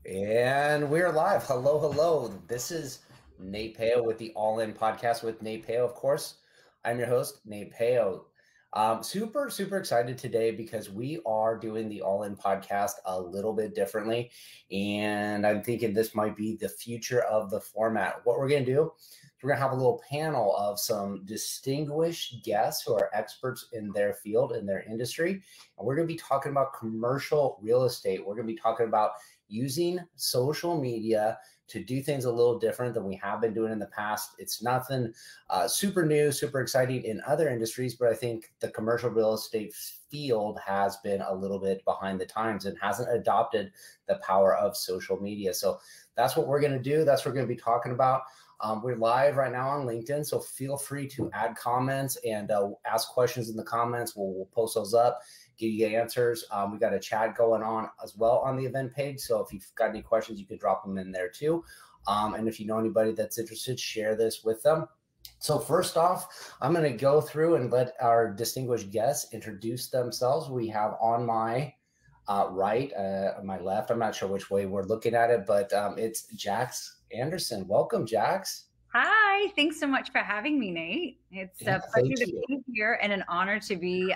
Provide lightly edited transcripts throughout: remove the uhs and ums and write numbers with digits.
And we're live. Hello, hello. This is Nate Peo with the All In Podcast with Nate Peo, of course. I'm your host, Nate Peo. Super excited today because we are doing the All In Podcast a little bit differently. And I'm thinking this might be the future of the format. What we're going to do is we're going to have a little panel of some distinguished guests who are experts in their field, in their industry. And we're going to be talking about commercial real estate. We're going to be talking about using social media to do things a little different than we have been doing in the past. It's nothing super new, super exciting in other industries, but I think the commercial real estate field has been a little bit behind the times and hasn't adopted the power of social media. So that's what we're going to do. That's what we're going to be talking about. We're live right now on LinkedIn, so feel free to add comments and ask questions in the comments. We'll post those up, give you answers. We got a chat going on as well on the event page. So if you've got any questions, you can drop them in there too. And if you know anybody that's interested, share this with them. So first off, I'm going to go through and let our distinguished guests introduce themselves. We have on my right, my left, I'm not sure which way we're looking at it, but it's Jax Anderson. Welcome, Jax. Hi, thanks so much for having me, Nate. It's a pleasure to be here and an honor to be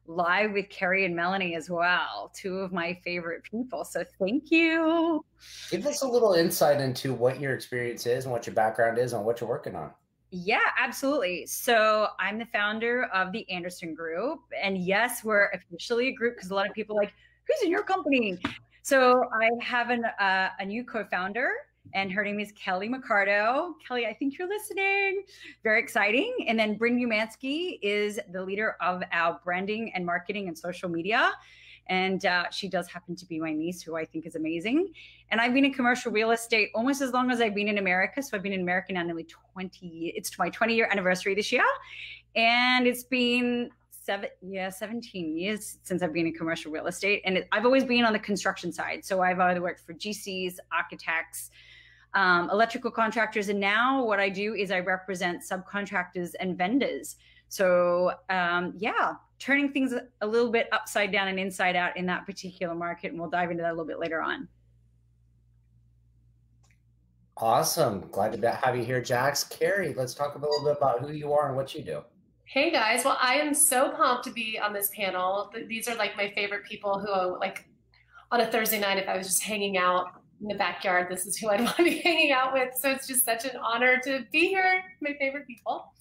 live with Carrie and Melanie as well, two of my favorite people. So thank you. Give us a little insight into what your experience is and what your background is and what you're working on. Yeah, absolutely. So I'm the founder of the Anderson Group. And yes, we're officially a group because a lot of people are like, who's in your company? So I have a new co-founder, and her name is Kelly McCardo. Kelly, I think you're listening. Very exciting. And then Bryn Umansky is the leader of our branding and marketing and social media. And she does happen to be my niece, who I think is amazing. And I've been in commercial real estate almost as long as I've been in America. So I've been in America now nearly 20 years. It's my 20-year anniversary this year. And it's been 17 years since I've been in commercial real estate. And I've always been on the construction side. So I've either worked for GCs, architects, electrical contractors. And now what I do is I represent subcontractors and vendors. So yeah, turning things a little bit upside down and inside out in that particular market. And we'll dive into that a little bit later on. Awesome. Glad to have you here, Jax. Carrie, let's talk a little bit about who you are and what you do. Hey guys, well, I am so pumped to be on this panel. These are like my favorite people who, like, on a Thursday night, if I was just hanging out in the backyard, this is who I'd want to be hanging out with. So it's just such an honor to be here. My favorite people.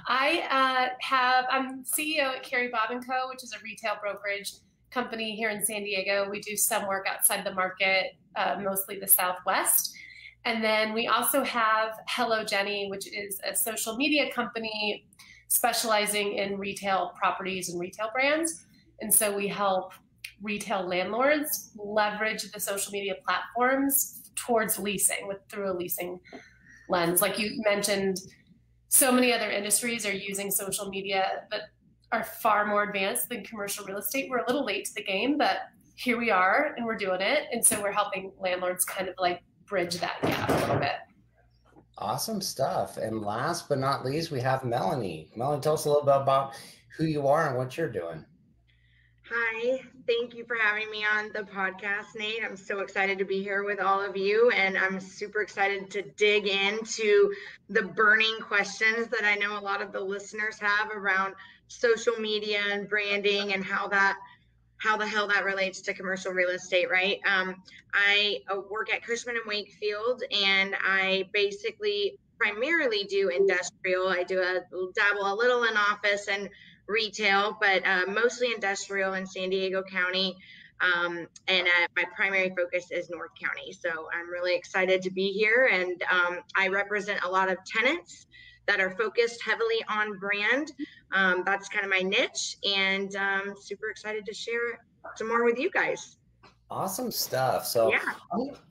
I'm CEO at Carrie Bob & Co., which is a retail brokerage company here in San Diego. We do some work outside the market, mostly the Southwest. And then we also have Hello Jenny, which is a social media company specializing in retail properties and retail brands. And so we help retail landlords leverage the social media platforms towards leasing through a leasing lens. Like you mentioned, so many other industries are using social media that are far more advanced than commercial real estate. We're a little late to the game, but here we are and we're doing it. And so we're helping landlords kind of like bridge that gap a little bit. Awesome stuff. And last but not least, we have Melanie. Melanie, tell us a little bit about who you are and what you're doing. Hi, thank you for having me on the podcast, Nate. I'm so excited to be here with all of you, and I'm super excited to dig into the burning questions that I know a lot of the listeners have around social media and branding and how the hell that relates to commercial real estate, right? I work at Cushman & Wakefield, and I basically primarily do industrial. I dabble a little in office and retail, but mostly industrial in San Diego County. And my primary focus is North County. So I'm really excited to be here. And I represent a lot of tenants that are focused heavily on brand. That's kind of my niche, and super excited to share some more with you guys. Awesome stuff. So yeah.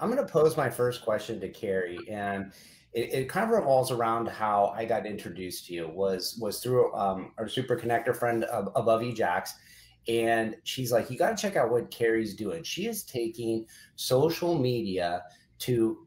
I'm going to pose my first question to Carrie, and it kind of revolves around how I got introduced to you was through our super connector friend above you, Jax. And she's like, you got to check out what Carrie's doing. She is taking social media to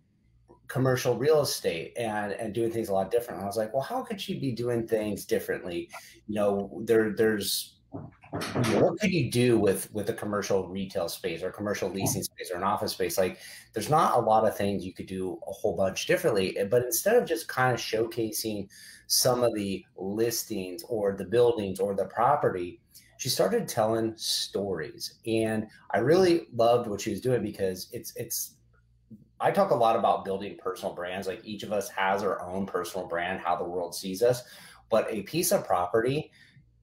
commercial real estate and doing things a lot different. And I was like, well, how could she be doing things differently? You know, there's what could you do with a commercial retail space or commercial leasing space or an office space? Like, there's not a lot of things you could do a whole bunch differently, but instead of just kind of showcasing some of the listings or the buildings or the property, she started telling stories. And I really loved what she was doing, because I talk a lot about building personal brands. Like, each of us has our own personal brand, how the world sees us, but a piece of property,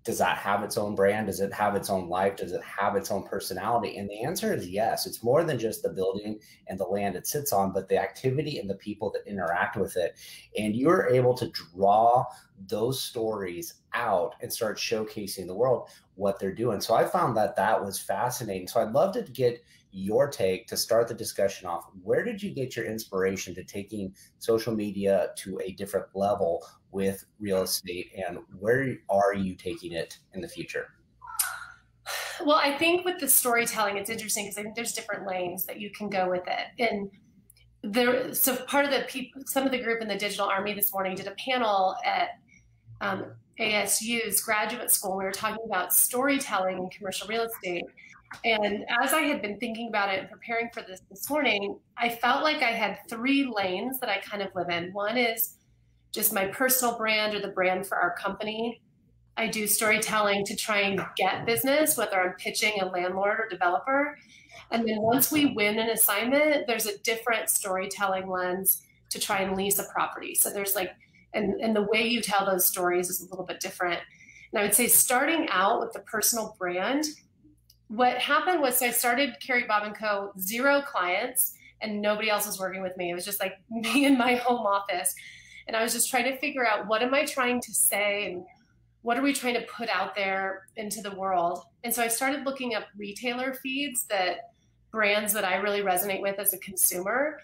does that have its own brand? Does it have its own life? Does it have its own personality? And the answer is yes. It's more than just the building and the land it sits on, but the activity and the people that interact with it. And you're able to draw those stories out and start showcasing the world what they're doing. So I found that was fascinating. So I'd love to get your take to start the discussion off. Where did you get your inspiration to taking social media to a different level with real estate, and where are you taking it in the future? Well, I think with the storytelling, it's interesting because I think there's different lanes that you can go with it. And so part of the people, some of the group in the Digital Army this morning did a panel at ASU's graduate school. We were talking about storytelling in commercial real estate. And as I had been thinking about it and preparing for this morning, I felt like I had 3 lanes that I kind of live in. One is just my personal brand or the brand for our company. I do storytelling to try and get business, whether I'm pitching a landlord or developer. And then once we win an assignment, there's a different storytelling lens to try and lease a property. So there's like, and the way you tell those stories is a little bit different. And I would say starting out with the personal brand, what happened was I started Carrie, Bob & Co., 0 clients, and nobody else was working with me. It was just like me in my home office. And I was just trying to figure out, what am I trying to say and what are we trying to put out there into the world? And so I started looking up retailer feeds, that brands that I really resonate with as a consumer,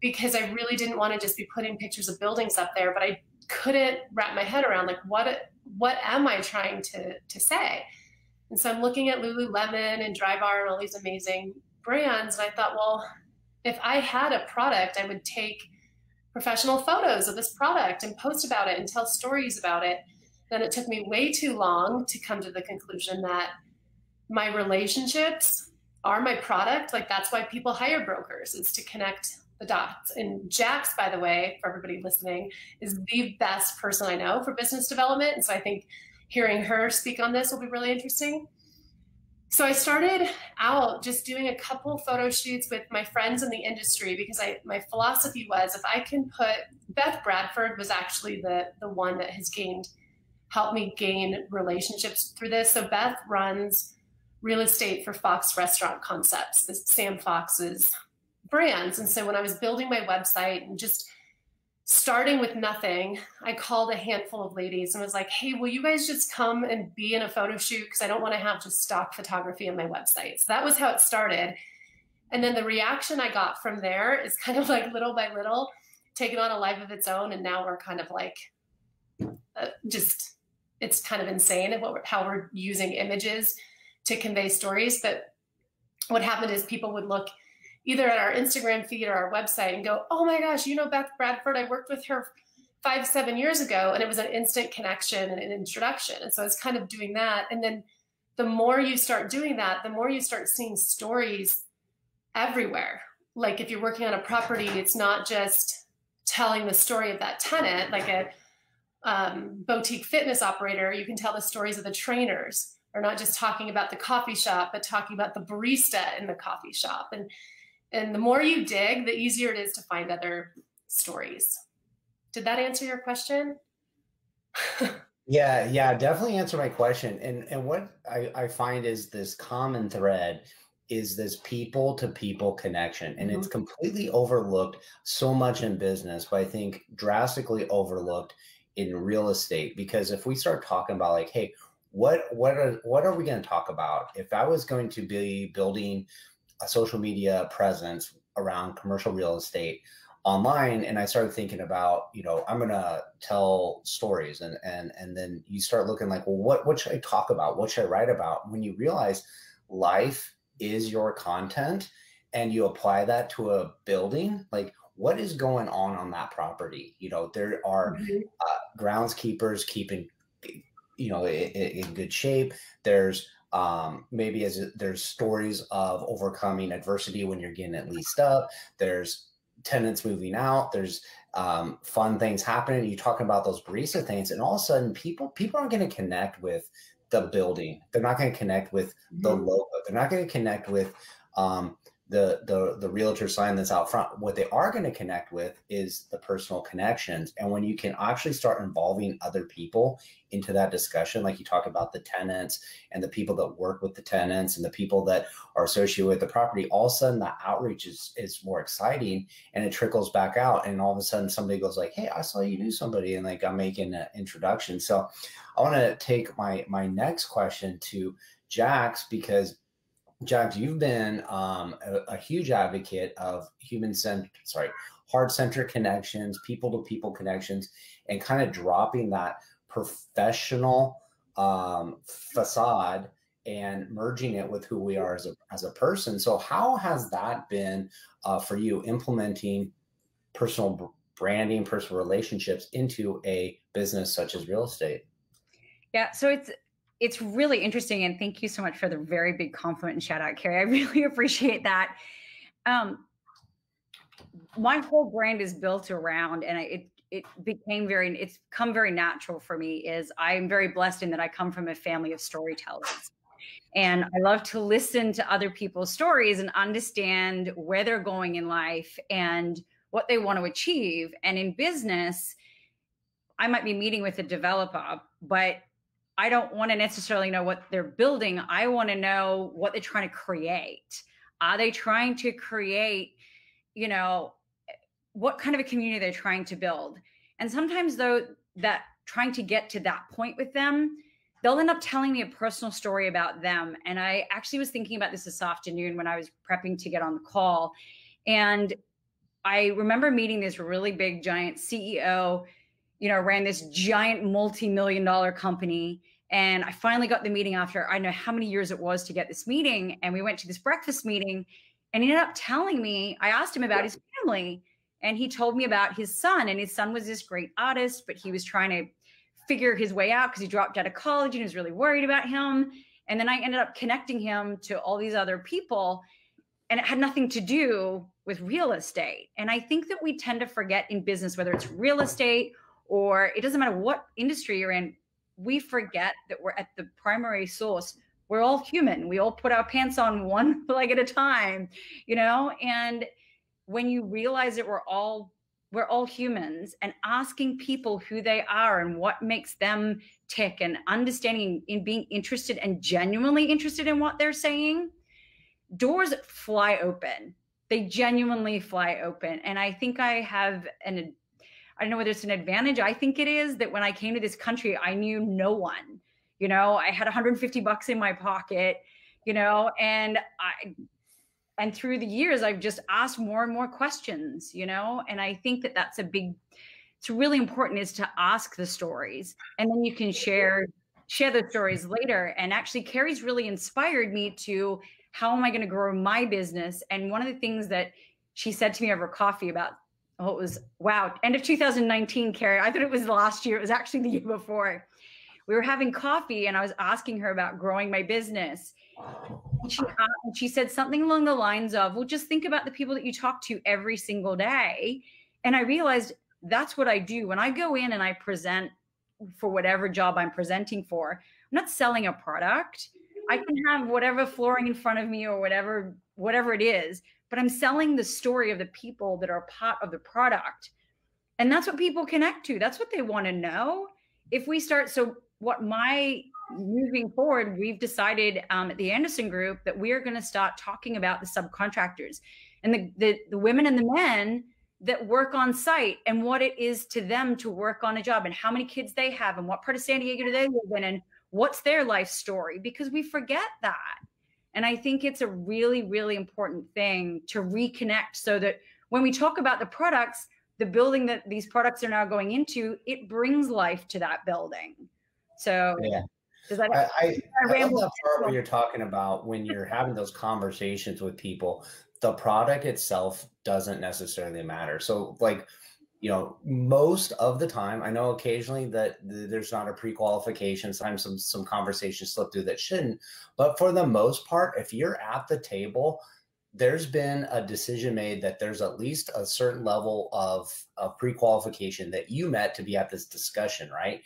because I really didn't want to just be putting pictures of buildings up there, but I couldn't wrap my head around, like, what am I trying to say? And so I'm looking at Lululemon and Drybar and all these amazing brands. And I thought, well, if I had a product, I would take professional photos of this product and post about it and tell stories about it. Then it took me way too long to come to the conclusion that my relationships are my product. Like, that's why people hire brokers, is to connect the dots. And Jax, by the way, for everybody listening, is the best person I know for business development. And so I think hearing her speak on this will be really interesting. So I started out just doing a couple photo shoots with my friends in the industry, because my philosophy was, if I can Beth Bradford was actually the one that has helped me gain relationships through this. So Beth runs real estate for Fox Restaurant Concepts, the Sam Fox's brands. And so when I was building my website and just starting with nothing, I called a handful of ladies and was like, hey, will you guys just come and be in a photo shoot? Because I don't want to have just stock photography on my website. So that was how it started. And then the reaction I got from there is kind of like, little by little, taken on a life of its own. And now we're kind of like, it's kind of insane how we're using images to convey stories. But what happened is people would look either at our Instagram feed or our website and go, oh my gosh, you know Beth Bradford, I worked with her 5-7 years ago. And it was an instant connection and an introduction. And so I was kind of doing that. And then the more you start doing that, the more you start seeing stories everywhere. Like, if you're working on a property, it's not just telling the story of that tenant, like a boutique fitness operator. You can tell the stories of the trainers, or not just talking about the coffee shop, but talking about the barista in the coffee shop. And the more you dig, the easier it is to find other stories. Did that answer your question? Yeah, definitely answer my question. And what I find is this common thread is this people to people connection. And it's completely overlooked so much in business, but I think drastically overlooked in real estate. Because if we start talking about, like, hey, what are we going to talk about? If I was going to be building a social media presence around commercial real estate online, and I started thinking about, I'm going to tell stories, and then you start looking like, well, what should I talk about? What should I write about? When you realize life is your content and you apply that to a building, like, what is going on that property? There are groundskeepers keeping in good shape. There's there's stories of overcoming adversity when you're getting it leased up. There's tenants moving out. There's fun things happening. You're talking about those barista things, and all of a sudden people aren't going to connect with the building. They're not going to connect with the logo. They're not going to connect with the realtor sign that's out front. What they are going to connect with is the personal connections. And when you can actually start involving other people into that discussion, like you talk about the tenants and the people that work with the tenants and the people that are associated with the property, all of a sudden the outreach is more exciting, and it trickles back out. And all of a sudden somebody goes like, hey, I saw you knew somebody, and like I'm making an introduction. So I want to take my next question to Jax, because Jax, you've been a huge advocate of heart-centered connections, people-to-people connections, and kind of dropping that professional facade and merging it with who we are as a person. So how has that been for you, implementing personal branding, personal relationships into a business such as real estate? Yeah, so it's really interesting, and thank you so much for the very big compliment and shout out, Carrie. I really appreciate that. My whole brand is built around, and it's come very natural for me, is I'm very blessed in that I come from a family of storytellers. And I love to listen to other people's stories and understand where they're going in life and what they want to achieve. And in business, I might be meeting with a developer, but I don't want to necessarily know what they're building. I want to know what they're trying to create. Are they trying to create, what kind of a community they're trying to build? And sometimes though, that trying to get to that point with them, they'll end up telling me a personal story about them. And I actually was thinking about this afternoon when I was prepping to get on the call. And I remember meeting this really big, giant CEO, ran this giant multi-million-dollar company. And I finally got the meeting after I don't know how many years it was to get this meeting. And we went to this breakfast meeting, and he ended up telling me, I asked him about his family, and he told me about his son. And his son was this great artist, but he was trying to figure his way out because he dropped out of college and was really worried about him. And then I ended up connecting him to all these other people, and it had nothing to do with real estate. And I think that we tend to forget in business, whether it's real estate or it doesn't matter what industry you're in, we forget that we're at the primary source. We're all human. We all put our pants on one leg at a time, and when you realize that we're all humans, and asking people who they are and what makes them tick, and understanding in being interested and genuinely interested in what they're saying, doors fly open. They genuinely fly open. And I think I have I don't know whether it's an advantage. I think it is that when I came to this country, I knew no one. I had $150 in my pocket, and through the years, I've just asked more and more questions, and I think that it's really important, is to ask the stories, and then you can share the stories later. And actually, Carrie's really inspired me to, how am I going to grow my business? And one of the things that she said to me over coffee about, end of 2019, Carrie. I thought it was last year. It was actually the year before. We were having coffee, and I was asking her about growing my business. She said something along the lines of, well, just think about the people that you talk to every single day. And I realized that's what I do. When I go in and I present for whatever job I'm presenting for, I'm not selling a product. I can have whatever flooring in front of me or whatever it is, but I'm selling the story of the people that are part of the product. And that's what people connect to. That's what they want to know. Moving forward, we've decided at the Anderson Group that we are going to start talking about the subcontractors and the women and the men that work on site, and what it is to them to work on a job, and how many kids they have, and what part of San Diego do they live in, and what's their life story, because we forget that. And I think it's a really, really important thing to reconnect, so that when we talk about the products, the building that these products are now going into, it brings life to that building. So yeah. Does that, I love that part where you're talking about when you're having those conversations with people, the product itself doesn't necessarily matter. So like most of the time, I know occasionally that there's not a pre-qualification. Sometimes some conversations slip through that shouldn't. But for the most part, if you're at the table, there's been a decision made that there's at least a certain level of pre-qualification that you met to be at this discussion, right?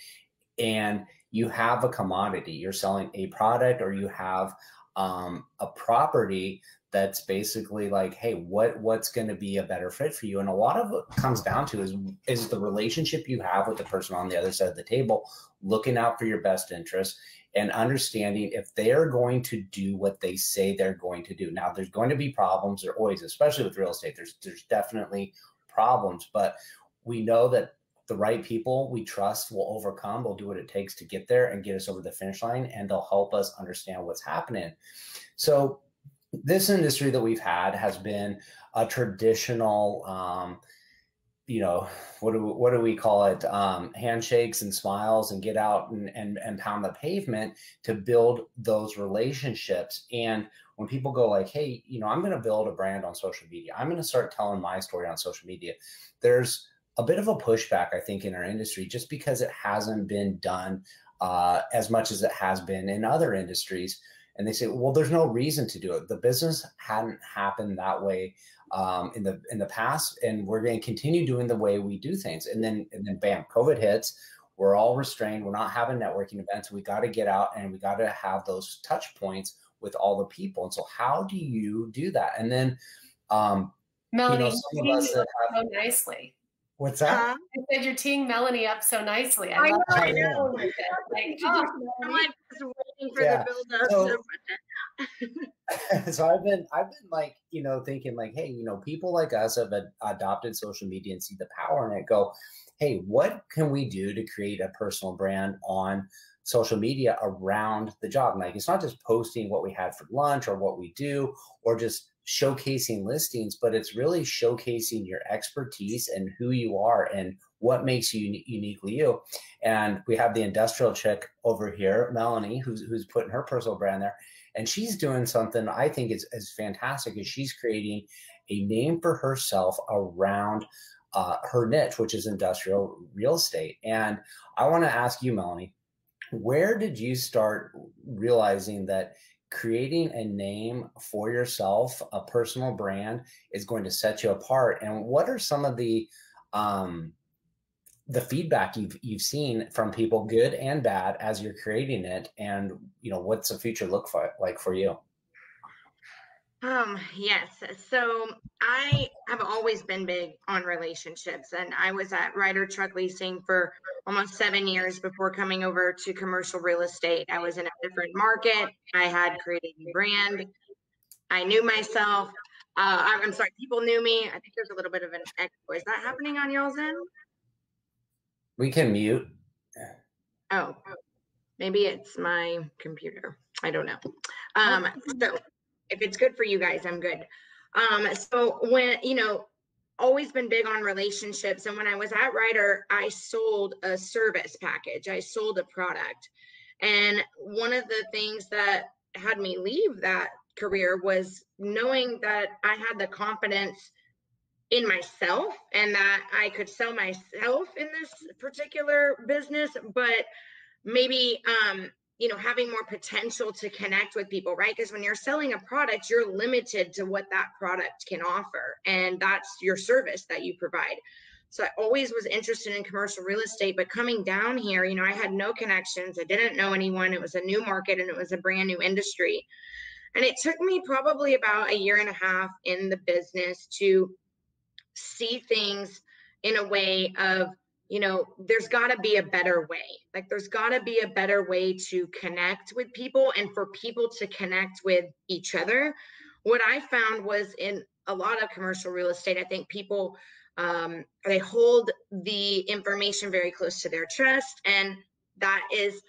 And you have a commodity, you're selling a product, or you have a property that's basically like, hey, what's going to be a better fit for you? And a lot of it comes down to is the relationship you have with the person on the other side of the table, looking out for your best interest and understanding if they're going to do what they say they're going to do. Now, there's going to be problems. There always, especially with real estate, there's definitely problems, but we know that the right people we trust will overcome, will do what it takes to get there and get us over the finish line, and they'll help us understand what's happening. So this industry that we've had has been a traditional, what do we call it? Handshakes and smiles and get out and pound the pavement to build those relationships. And when people go like, hey, I'm going to build a brand on social media, I'm going to start telling my story on social media, there's a bit of a pushback, I think, in our industry, just because it hasn't been done as much as it has been in other industries. And they say, well, there's no reason to do it. The business hadn't happened that way in the past, and we're going to continue doing the way we do things. And then bam, COVID hits. We're all restrained. We're not having networking events. We got to get out and we got to have those touch points with all the people. And so how do you do that? And then, Melanie, some of us that have, so nicely. What's that? I said you're teeing Melanie up so nicely. I know. Like, I'm like just waiting for the build up. So I've been like, thinking like, hey, people like us have adopted social media and see the power in it. Go, hey, what can we do to create a personal brand on social media around the job? Like, it's not just posting what we had for lunch or what we do or just showcasing listings, but it's really showcasing your expertise and who you are and what makes you uniquely you. And we have the industrial chick over here, Melanie, who's putting her personal brand there. And she's doing something I think is fantastic, is she's creating a name for herself around her niche, which is industrial real estate. And I want to ask you, Melanie, where did you start realizing that creating a name for yourself, a personal brand, is going to set you apart? And what are some of the feedback you've seen from people, good and bad, as you're creating it? And what's the future look like for you? Yes. So I have always been big on relationships, and I was at Ryder Truck Leasing for almost 7 years before coming over to commercial real estate. I was in a different market. I had created a brand. I knew myself. I'm sorry, people knew me. I think there's a little bit of an echo. Is that happening on y'all's end? We can mute. Oh, maybe it's my computer. I don't know. So if it's good for you guys, I'm good. So when, always been big on relationships. And when I was at Ryder, I sold a service package. I sold a product. And one of the things that had me leave that career was knowing that I had the confidence in myself and that I could sell myself in this particular business, but maybe, having more potential to connect with people, right? Because when you're selling a product, you're limited to what that product can offer. And that's your service that you provide. So I always was interested in commercial real estate, but coming down here, I had no connections. I didn't know anyone. It was a new market and it was a brand new industry. And it took me probably about 1.5 years in the business to see things in a way of, there's got to be a better way. Like, there's got to be a better way to connect with people and for people to connect with each other. What I found was in a lot of commercial real estate, I think people, they hold the information very close to their chest. And that is,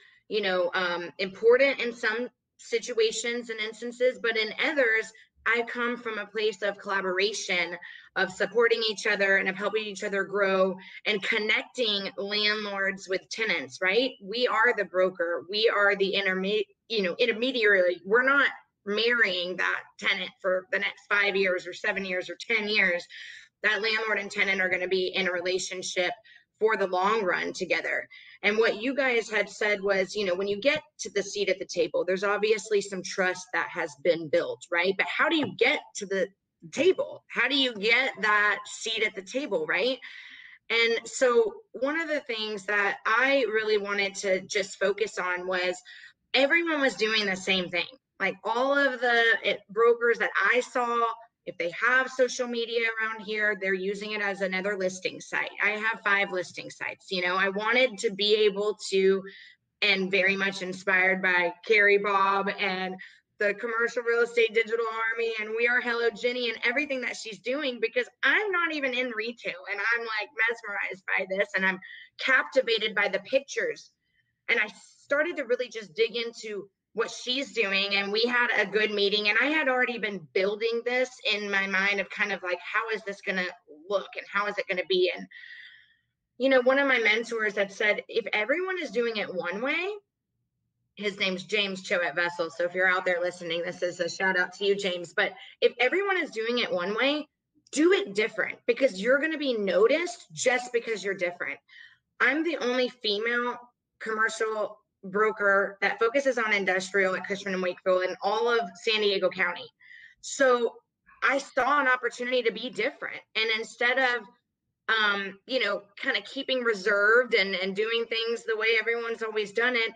important in some situations and instances, but in others, I come from a place of collaboration, of supporting each other and of helping each other grow and connecting landlords with tenants, right? We are the broker. We are the intermediary. We're not marrying that tenant for the next 5 years or 7 years or 10 years. that landlord and tenant are going to be in a relationship for the long run together. And what you guys had said was, you know, when you get to the seat at the table, there's obviously some trust that has been built, right? But how do you get to the table? How do you get that seat at the table, right? And so one of the things that I really wanted to just focus on was everyone was doing the same thing. Like all of the brokers that I saw, if they have social media around here, they're using it as another listing site. I have 5 listing sites. You know, I wanted to be able to, and very much inspired by Carrie, Bob, and the commercial real estate digital army, and We Are Hello Jenny, and everything that she's doing, because I'm not even in retail, and I'm like mesmerized by this, and I'm captivated by the pictures. And I started to really just dig into what she's doing, and we had a good meeting, and I had already been building this in my mind of kind of like, how is this going to look and how is it going to be? And you know, one of my mentors had said, if everyone is doing it one way, his name's James Cho at Vessel, so if you're out there listening, this is a shout out to you, James. But if everyone is doing it one way, do it different, because you're going to be noticed just because you're different. I'm the only female commercial broker that focuses on industrial at Cushman & Wakefield in all of San Diego County. So I saw an opportunity to be different. And instead of, you know, kind of keeping reserved and doing things the way everyone's always done it,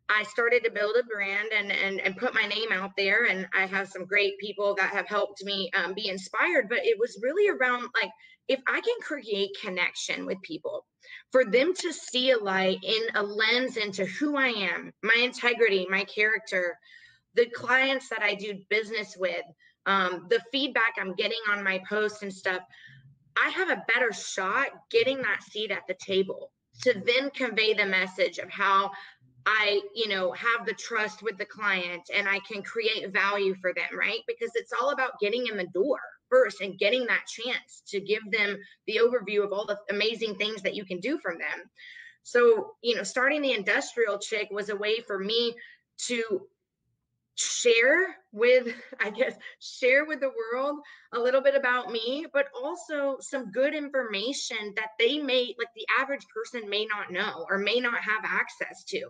I started to build a brand and put my name out there. And I have some great people that have helped me be inspired. But it was really around like, if I can create connection with people, for them to see a light in a lens into who I am, my integrity, my character, the clients that I do business with, the feedback I'm getting on my posts and stuff, I have a better shot getting that seat at the table to then convey the message of how I, you know, have the trust with the client and I can create value for them, right? Because it's all about getting in the door first and getting that chance to give them the overview of all the amazing things that you can do from them. So, you know, starting the Industrial Chick was a way for me to share with the world a little bit about me, but also some good information that they may, like the average person may not know or may not have access to,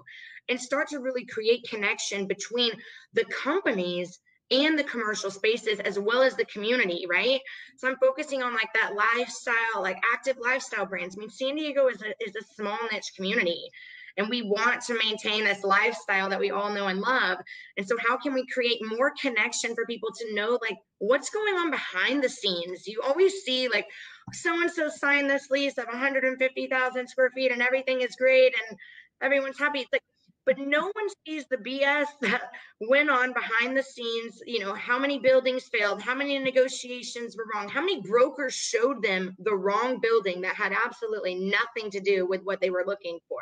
and start to really create connection between the companies and the commercial spaces as well as the community, right? So I'm focusing on like that lifestyle, like active lifestyle brands. I mean, San Diego is a small niche community, and we want to maintain this lifestyle that we all know and love. And so how can we create more connection for people to know like what's going on behind the scenes? You always see like so-and-so signed this lease of 150,000 square feet and everything is great and everyone's happy. It's like, but no one sees the BS that went on behind the scenes. You know, how many buildings failed, how many negotiations were wrong, how many brokers showed them the wrong building that had absolutely nothing to do with what they were looking for.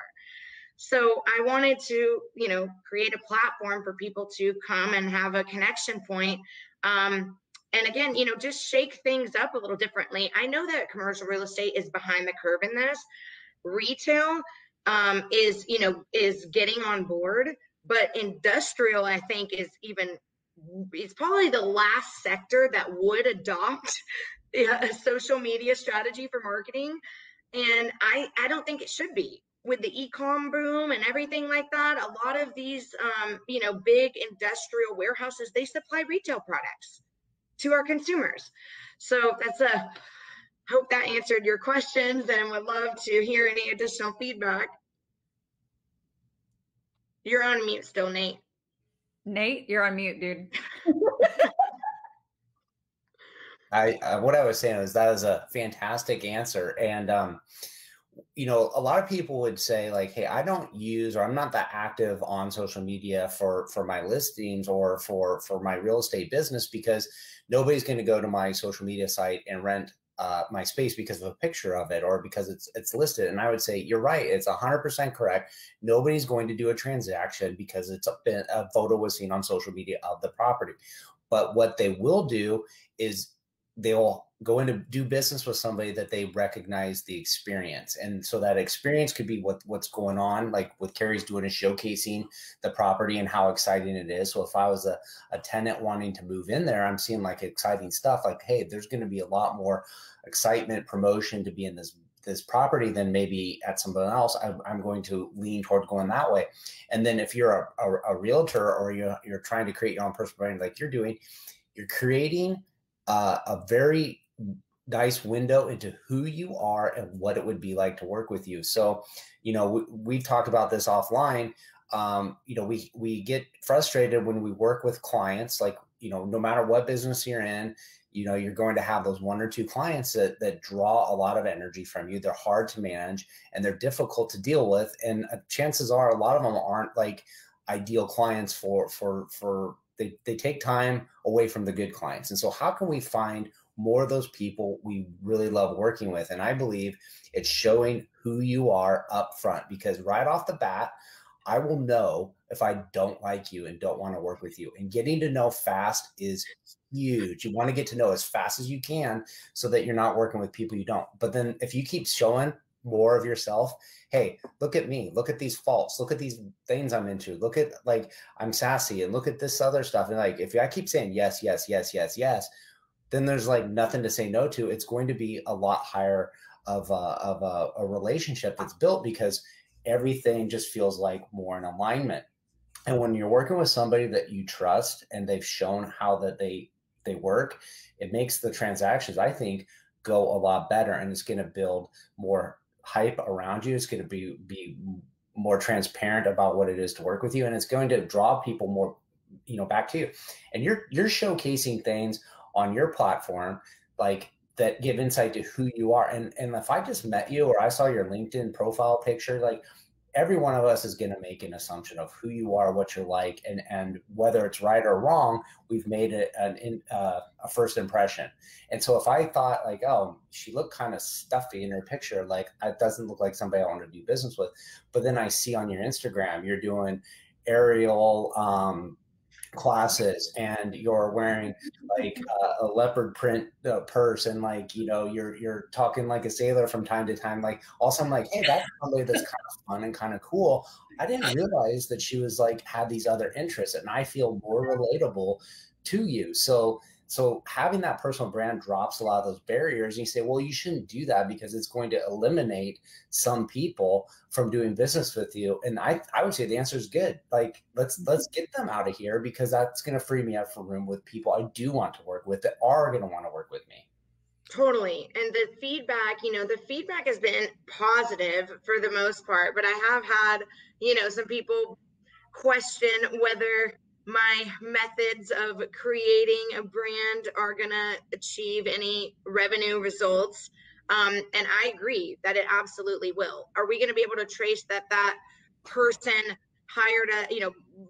So I wanted to, you know, create a platform for people to come and have a connection point. And again, you know, just shake things up a little differently. I know that commercial real estate is behind the curve in this. Retail is, you know, is getting on board, but industrial, I think, it's probably the last sector that would adopt a social media strategy for marketing. And I don't think it should be. With the e-com boom and everything like that, a lot of these, you know, big industrial warehouses, they supply retail products to our consumers. So hope that answered your questions, and would love to hear any additional feedback. You're on mute still, Nate. Nate, you're on mute, dude. What I was saying is that was a fantastic answer. And, you know, a lot of people would say like, hey, I don't use, or I'm not that active on social media for my listings or for my real estate business, because nobody's going to go to my social media site and rent my space because of a picture of it or because it's listed. And I would say, you're right. It's 100% correct. Nobody's going to do a transaction because a photo was seen on social media of the property. But what they will do is they'll go in to do business with somebody that they recognize the experience. And so that experience could be what's going on, like what Carrie's doing is showcasing the property and how exciting it is. So if I was a tenant wanting to move in there, I'm seeing like exciting stuff like, hey, there's going to be a lot more excitement, promotion to be in this property than maybe at somebody else. I'm going to lean toward going that way. And then if you're a realtor or you're trying to create your own personal brand like you're doing, you're creating a very nice window into who you are and what it would be like to work with you. So, we've talked about this offline. We get frustrated when we work with clients, like, no matter what business you're in, you're going to have those one or two clients that draw a lot of energy from you. They're hard to manage and they're difficult to deal with. And chances are a lot of them aren't like ideal clients they take time away from the good clients. And so how can we find more of those people we really love working with? And I believe it's showing who you are up front, because right off the bat, I will know if I don't like you and don't want to work with you. And getting to know fast is huge. You want to get to know as fast as you can so that you're not working with people you don't. But then if you keep showing more of yourself, hey, look at me, look at these faults, look at these things I'm into, look at like I'm sassy, and look at this other stuff. And like if I keep saying yes, yes, yes, yes, yes, then there's like nothing to say no to. It's going to be a lot higher of a relationship that's built because everything just feels like more in alignment. And when you're working with somebody that you trust and they've shown how that they work, it makes the transactions, I think, go a lot better. And it's going to build more hype around you. It's going to be more transparent about what it is to work with you. And it's going to draw people more, back to you. And you're showcasing things on your platform, like that give insight to who you are. And if I just met you or I saw your LinkedIn profile picture, like every one of us is going to make an assumption of who you are, what you're like, and whether it's right or wrong, we've made it a first impression. And so if I thought like, oh, she looked kind of stuffy in her picture, like it doesn't look like somebody I want to do business with. But then I see on your Instagram, you're doing aerial classes and you're wearing like a leopard print purse and like you're talking like a sailor from time to time. Like also I'm like, hey, that's somebody that's kind of fun and kind of cool. I didn't realize that she was like had these other interests, and I feel more relatable to you. So having that personal brand drops a lot of those barriers. And you say, well, you shouldn't do that because it's going to eliminate some people from doing business with you. And I would say the answer is good. Like, let's get them out of here, because that's going to free me up for room with people I do want to work with that are going to want to work with me. Totally. And the feedback has been positive for the most part, but I have had, some people question whether my methods of creating a brand are going to achieve any revenue results. And I agree that it absolutely will. Are we going to be able to trace that person hired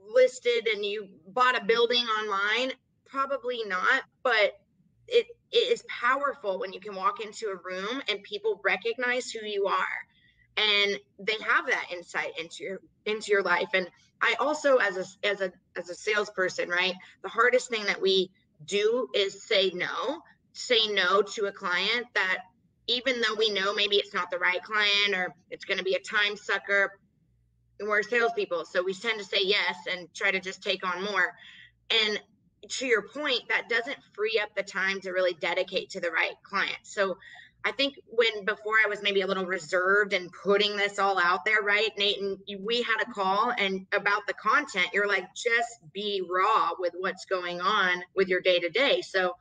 listed and you bought a building online? Probably not, but it is powerful when you can walk into a room and people recognize who you are and they have that insight into your life. And I also, as a salesperson, right, the hardest thing that we do is say no to a client that, even though we know maybe it's not the right client or it's going to be a time sucker, we're salespeople, so we tend to say yes and try to just take on more. And to your point, that doesn't free up the time to really dedicate to the right client. So I think before I was maybe a little reserved and putting this all out there, right, Nate, and we had a call and about the content, you're like, just be raw with what's going on with your day to day. So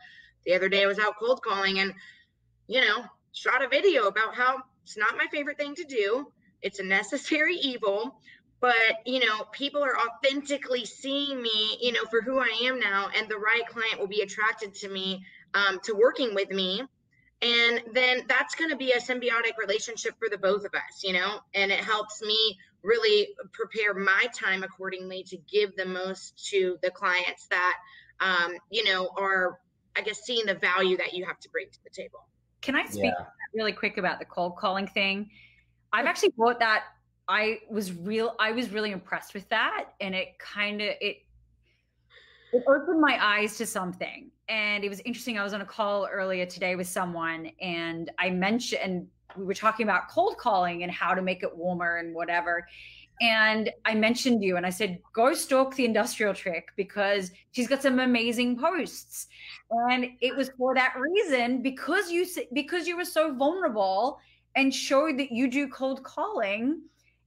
the other day I was out cold calling and, shot a video about how it's not my favorite thing to do. It's a necessary evil, but, people are authentically seeing me, for who I am now, and the right client will be attracted to me, to working with me. And then that's going to be a symbiotic relationship for the both of us, and it helps me really prepare my time accordingly to give the most to the clients that, are, I guess, seeing the value that you have to bring to the table. Can I speak really quick about the cold calling thing? I've actually bought that. I was really impressed with that. And it opened my eyes to something. And it was interesting. I was on a call earlier today with someone, and I mentioned, we were talking about cold calling and how to make it warmer and whatever. And I mentioned you, and I said, go stalk the Industrial Trick because she's got some amazing posts. And it was for that reason, because you were so vulnerable and showed that you do cold calling.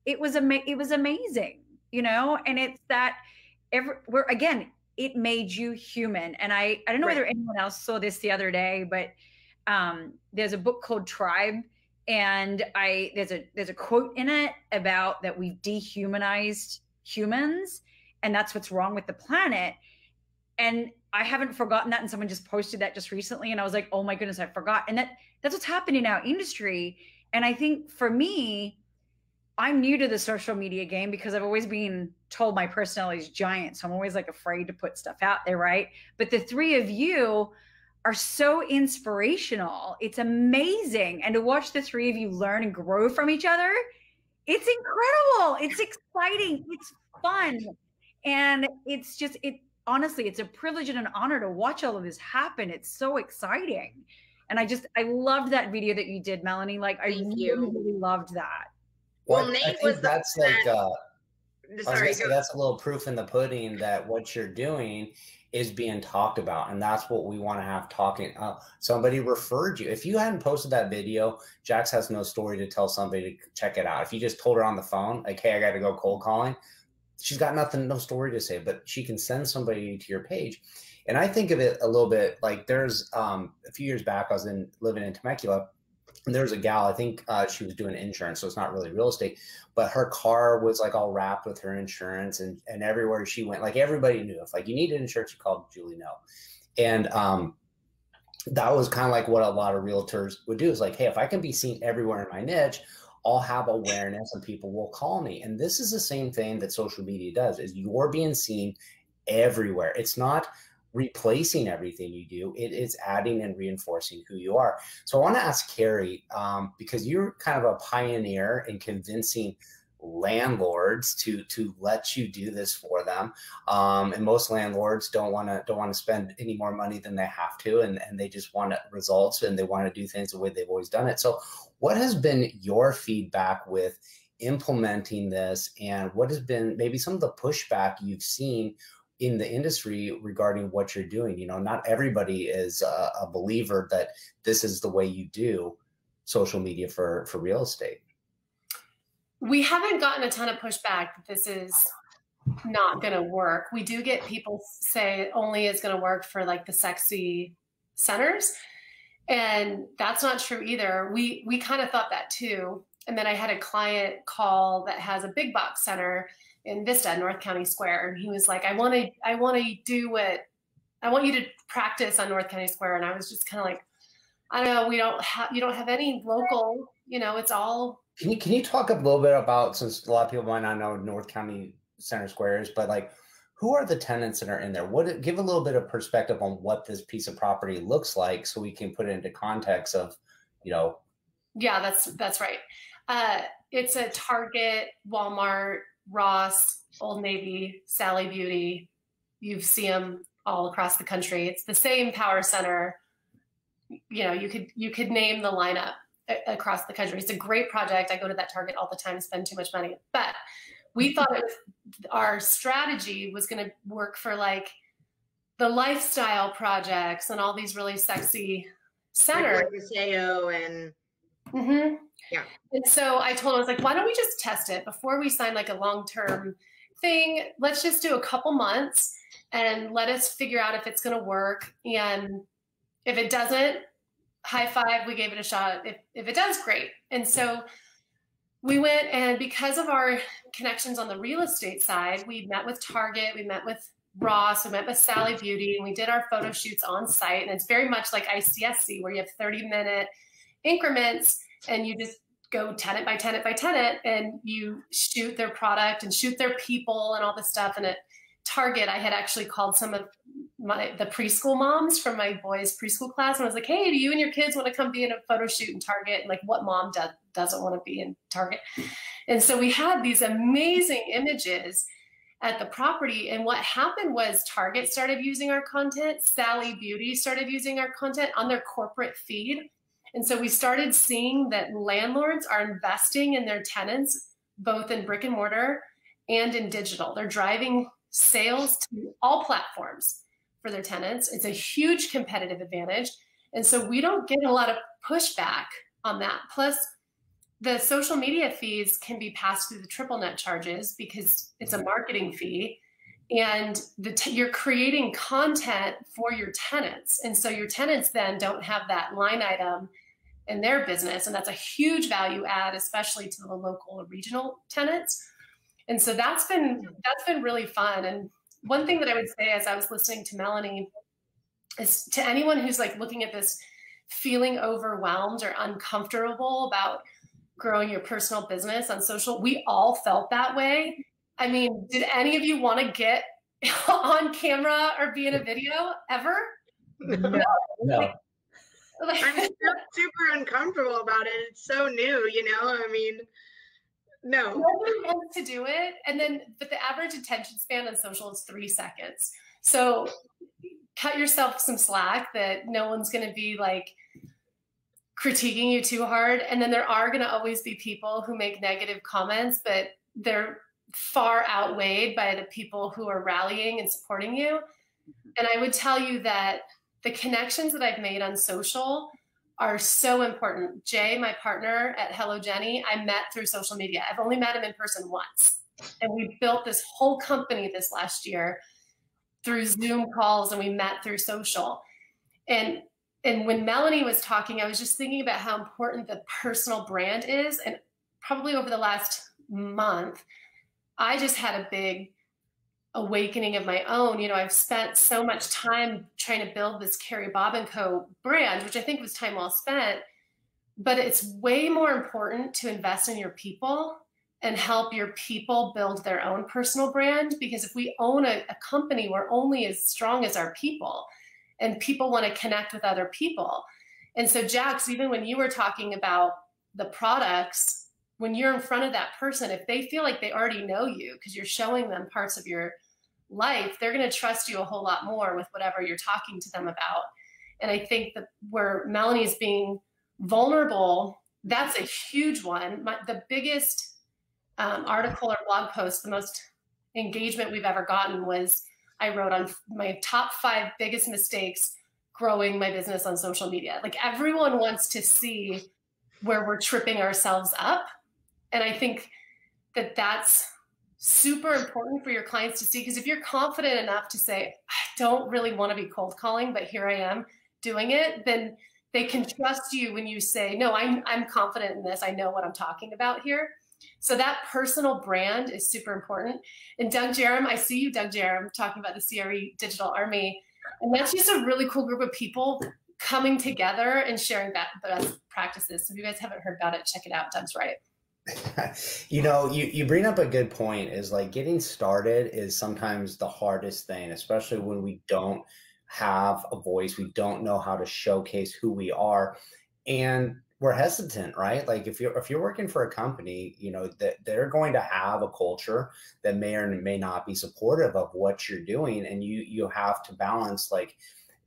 It was amazing, you know. And it's that it made you human. And I don't know whether anyone else saw this the other day, but there's a book called Tribe, and there's a quote in it about that we've dehumanized humans, and that's what's wrong with the planet. And I haven't forgotten that, and someone just posted that just recently, and I was like, oh my goodness, I forgot. And that's what's happening in our industry. And I think for me, I'm new to the social media game because I've always been told my personality is giant. So I'm always like afraid to put stuff out there, right? But the three of you are so inspirational. It's amazing. And to watch the three of you learn and grow from each other, it's incredible. It's exciting. It's fun. And honestly, it's a privilege and an honor to watch all of this happen. It's so exciting. And I loved that video that you did, Melanie. Like, I really loved that. Well, Nate, I think that's that's a little proof in the pudding that what you're doing is being talked about, and that's what we want to have talking. Somebody referred you. If you hadn't posted that video, Jax has no story to tell somebody to check it out. If you just told her on the phone, like, hey, I got to go cold calling, she's got no story to say, but she can send somebody to your page. And I think of it a little bit like there's a few years back, I was living in Temecula. And there was a gal, I think she was doing insurance, so it's not really real estate, but her car was like all wrapped with her insurance, and everywhere she went, like everybody knew if like you needed insurance, you called Julie No. And that was kind of like what a lot of realtors would do is like, hey, if I can be seen everywhere in my niche, I'll have awareness and people will call me. And this is the same thing that social media does, is you're being seen everywhere. It's not replacing everything you do. It is adding and reinforcing who you are. So I want to ask Carrie, because you're kind of a pioneer in convincing landlords to let you do this for them. And most landlords don't want to spend any more money than they have to, and they just want results, and they want to do things the way they've always done it. So what has been your feedback with implementing this, and what has been maybe some of the pushback you've seen in the industry regarding what you're doing? You know, not everybody is a believer that this is the way you do social media for real estate. We haven't gotten a ton of pushback that this is not going to work. We do get people say it only is going to work for like the sexy centers. And that's not true either. We kind of thought that too. And then I had a client call that has a big box center in Vista, North County Square. And he was like, I want you to practice on North County Square. And I was just kind of like, I don't know, you don't have any local, you know, it's all. Can you talk a little bit about, since a lot of people might not know North County Center Square is, but like, who are the tenants that are in there? Give a little bit of perspective on what this piece of property looks like so we can put it into context of, you know. Yeah, that's right. It's a Target, Walmart, Ross, Old Navy, Sally Beauty. You see them all across the country. It's the same power center. You know, you could name the lineup across the country. It's a great project. I go to that Target all the time, spend too much money. But we thought our strategy was going to work for like the lifestyle projects and all these really sexy centers. Like Paseo and yeah. And so I told him, I was like, why don't we just test it before we sign like a long-term thing? Let's just do a couple months and let us figure out if it's going to work. And if it doesn't, high five, we gave it a shot. If it does, great. And so we went, and because of our connections on the real estate side, we met with Target, we met with Ross, we met with Sally Beauty, and we did our photo shoots on site. And it's very much like ICSC, where you have 30-minute increments and you just go tenant by tenant by tenant, and you shoot their product and shoot their people and all this stuff. And at Target, I had actually called some of the preschool moms from my boys' preschool class, and I was like, hey, do you and your kids want to come be in a photo shoot in Target? And like, what mom doesn't want to be in Target? And so we had these amazing images, at the property. And what happened was Target started using our content. Sally Beauty started using our content on their corporate feed. And so we started seeing that landlords are investing in their tenants, both in brick and mortar and in digital. They're driving sales to all platforms for their tenants. It's a huge competitive advantage. And so we don't get a lot of pushback on that. Plus, the social media fees can be passed through the triple net charges because it's a marketing fee, and you're creating content for your tenants. And so your tenants then don't have that line item in their business. And that's a huge value add, especially to the local or regional tenants. And so that's been really fun. And one thing that I would say as I was listening to Melanie is, to anyone who's like looking at this feeling overwhelmed or uncomfortable about growing your personal business on social, we all felt that way. I mean, did any of you want to get on camera or be in a video ever? No. I'm super uncomfortable about it. It's so new, you know? I mean, no. Nobody wants to do it. But the average attention span on social is 3 seconds. So cut yourself some slack that no one's going to be like critiquing you too hard. And then there are going to always be people who make negative comments, but they're far outweighed by the people who are rallying and supporting you. And I would tell you that the connections that I've made on social are so important. Jay, my partner at Hello Jenny, I met through social media. I've only met him in person once. And we built this whole company this last year through Zoom calls, and we met through social. And when Melanie was talking, I was just thinking about how important the personal brand is. And probably over the last month, I just had a big awakening of my own. You know, I've spent so much time trying to build this Carrie Bob & Co. brand, which I think was time well spent. But it's way more important to invest in your people and help your people build their own personal brand. Because if we own a company, we're only as strong as our people. And people want to connect with other people. And so, Jax, even when you were talking about the products, when you're in front of that person, if they feel like they already know you because you're showing them parts of your life, they're going to trust you a whole lot more with whatever you're talking to them about. And I think that where Melanie's being vulnerable, that's a huge one. The biggest article or blog post, the most engagement we've ever gotten was I wrote on my top 5 biggest mistakes growing my business on social media. Like, everyone wants to see where we're tripping ourselves up. And I think that that's super important for your clients to see, because if you're confident enough to say, I don't really want to be cold calling, but here I am doing it, then they can trust you when you say, no, I'm confident in this. I know what I'm talking about here. So that personal brand is super important. And Doug Jerem, I see you, Doug Jerem, talking about the CRE Digital Army. And that's just a really cool group of people coming together and sharing best practices. So if you guys haven't heard about it, check it out. Doug's right. You know, you bring up a good point, is like getting started is sometimes the hardest thing, especially when we don't have a voice. We don't know how to showcase who we are. And we're hesitant, right? Like if you're working for a company, you know, that they're going to have a culture that may or may not be supportive of what you're doing. And you have to balance, like,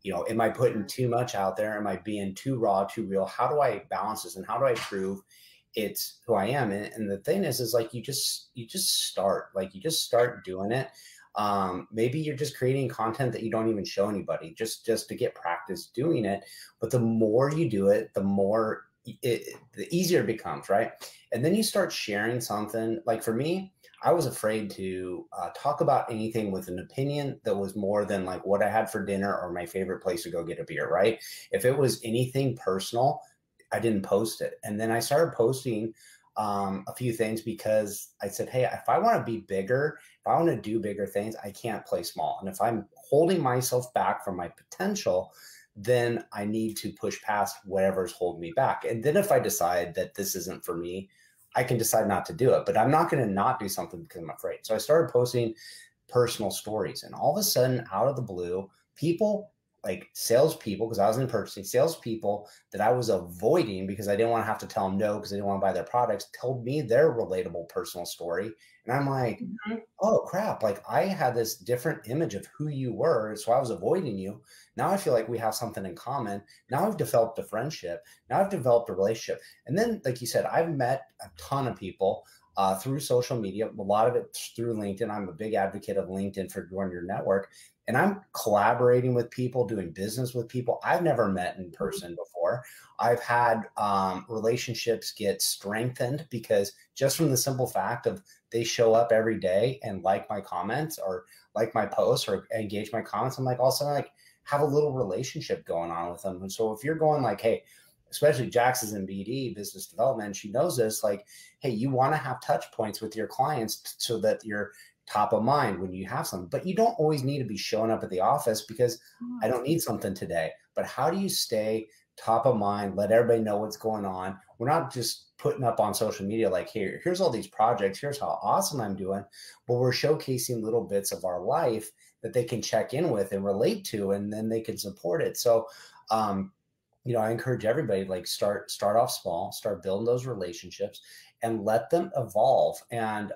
you know, am I putting too much out there? Am I being too raw, too real? How do I balance this? And how do I prove it's who I am? And the thing is like, you just start doing it. Maybe you're just creating content that you don't even show anybody, just to get practice doing it. But the more you do it, the more the easier it becomes, right? And then you start sharing something. Like for me, I was afraid to talk about anything with an opinion that was more than like what I had for dinner or my favorite place to go get a beer, right? If it was anything personal, I didn't post it. And then I started posting a few things because I said, hey, if I want to be bigger, if I want to do bigger things, I can't play small. And if I'm holding myself back from my potential, then I need to push past whatever's holding me back. And then if I decide that this isn't for me, I can decide not to do it. But I'm not going to not do something because I'm afraid. So I started posting personal stories. And all of a sudden, out of the blue, people, like salespeople, because I was in purchasing, salespeople that I was avoiding because I didn't want to have to tell them no because I didn't want to buy their products, told me their relatable personal story. And I'm like, oh crap, like I had this different image of who you were. So I was avoiding you. Now I feel like we have something in common. Now I've developed a friendship. Now I've developed a relationship. And then, like you said, I've met a ton of people through social media, a lot of it through LinkedIn. I'm a big advocate of LinkedIn for growing your network. And I'm collaborating with people, doing business with people I've never met in person before. I've had relationships get strengthened because just from the simple fact of they show up every day and like my comments or like my posts or engage my comments. I'm like, also like have a little relationship going on with them. And so if you're going like, hey, especially Jax is in BD, business development, she knows this, like, hey, you want to have touch points with your clients so that you're top of mind when you have something, but you don't always need to be showing up at the office because I don't need something today. But how do you stay top of mind, let everybody know what's going on? We're not just putting up on social media like, here's all these projects, here's how awesome I'm doing, but we're showcasing little bits of our life that they can check in with and relate to, and then they can support it. So you know, I encourage everybody, like start off small, start building those relationships and let them evolve. And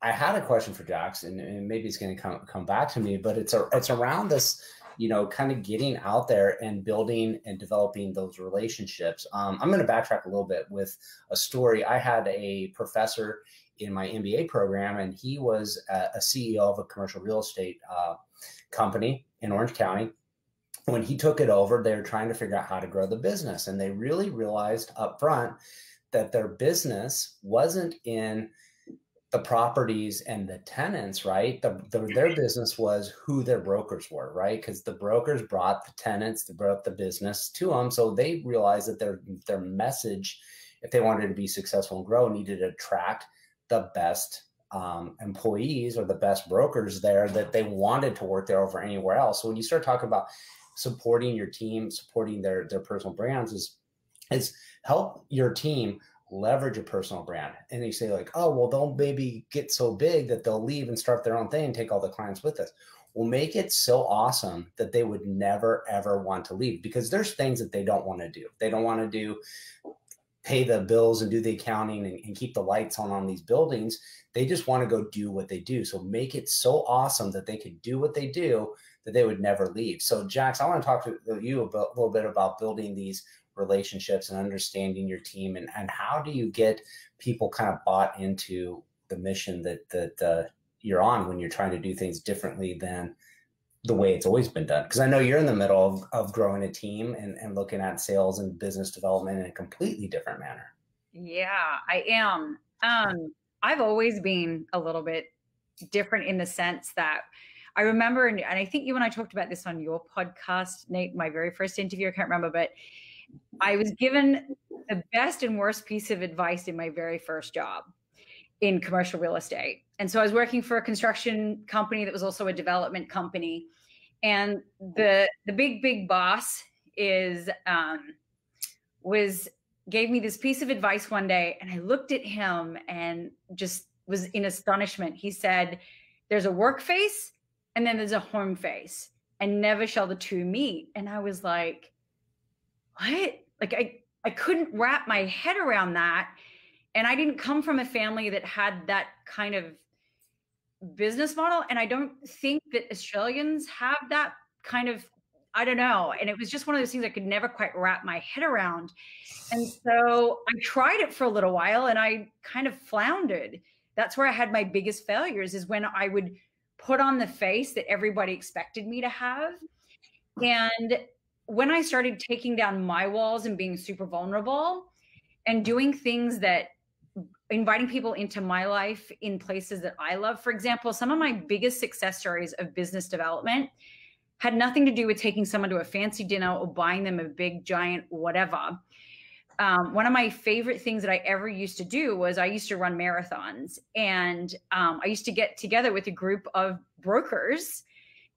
I had a question for Jax, and maybe it's going to come back to me, but it's around this, you know, kind of getting out there and building and developing those relationships. I'm going to backtrack a little bit with a story. I had a professor in my MBA program, and he was a CEO of a commercial real estate company in Orange County. When he took it over, they were trying to figure out how to grow the business, and they really realized up front that their business wasn't in the properties and the tenants, right? Their business was who their brokers were, right? Because the brokers brought the tenants, they brought the business to them. So they realized that their message, if they wanted to be successful and grow, needed to attract the best employees or the best brokers there that they wanted to work there over anywhere else. So when you start talking about supporting your team, supporting their personal brands is help your team leverage a personal brand. And you say like, oh, well, they'll maybe get so big that they'll leave and start their own thing and take all the clients with us. We'll make it so awesome that they would never, ever want to leave, because there's things that they don't want to do. They don't want to pay the bills and do the accounting and keep the lights on these buildings. They just want to go do what they do. So make it so awesome that they could do what they do, that they would never leave. So Jax, I want to talk to you a little bit about building these relationships and understanding your team, and how do you get people kind of bought into the mission that you're on when you're trying to do things differently than the way it's always been done? Because I know you're in the middle of growing a team and looking at sales and business development in a completely different manner. Yeah, I am. I've always been a little bit different in the sense that I remember, and I think you and I talked about this on your podcast, Nate, my very first interview, I can't remember, but I was given the best and worst piece of advice in my very first job in commercial real estate. And so I was working for a construction company that was also a development company. And the big boss gave me this piece of advice one day, and I looked at him and just was in astonishment. He said, there's a work face and then there's a home face, and never shall the two meet. And I was like, what? Like I couldn't wrap my head around that. And I didn't come from a family that had that kind of business model. And I don't think that Australians have that kind of, I don't know. And it was just one of those things I could never quite wrap my head around. And so I tried it for a little while and I kind of floundered. That's where I had my biggest failures, is when I would put on the face that everybody expected me to have. And when I started taking down my walls and being super vulnerable and doing things that inviting people into my life in places that I love. For example, some of my biggest success stories of business development had nothing to do with taking someone to a fancy dinner or buying them a big, giant, whatever. One of my favorite things that I ever used to do was I used to run marathons, and I used to get together with a group of brokers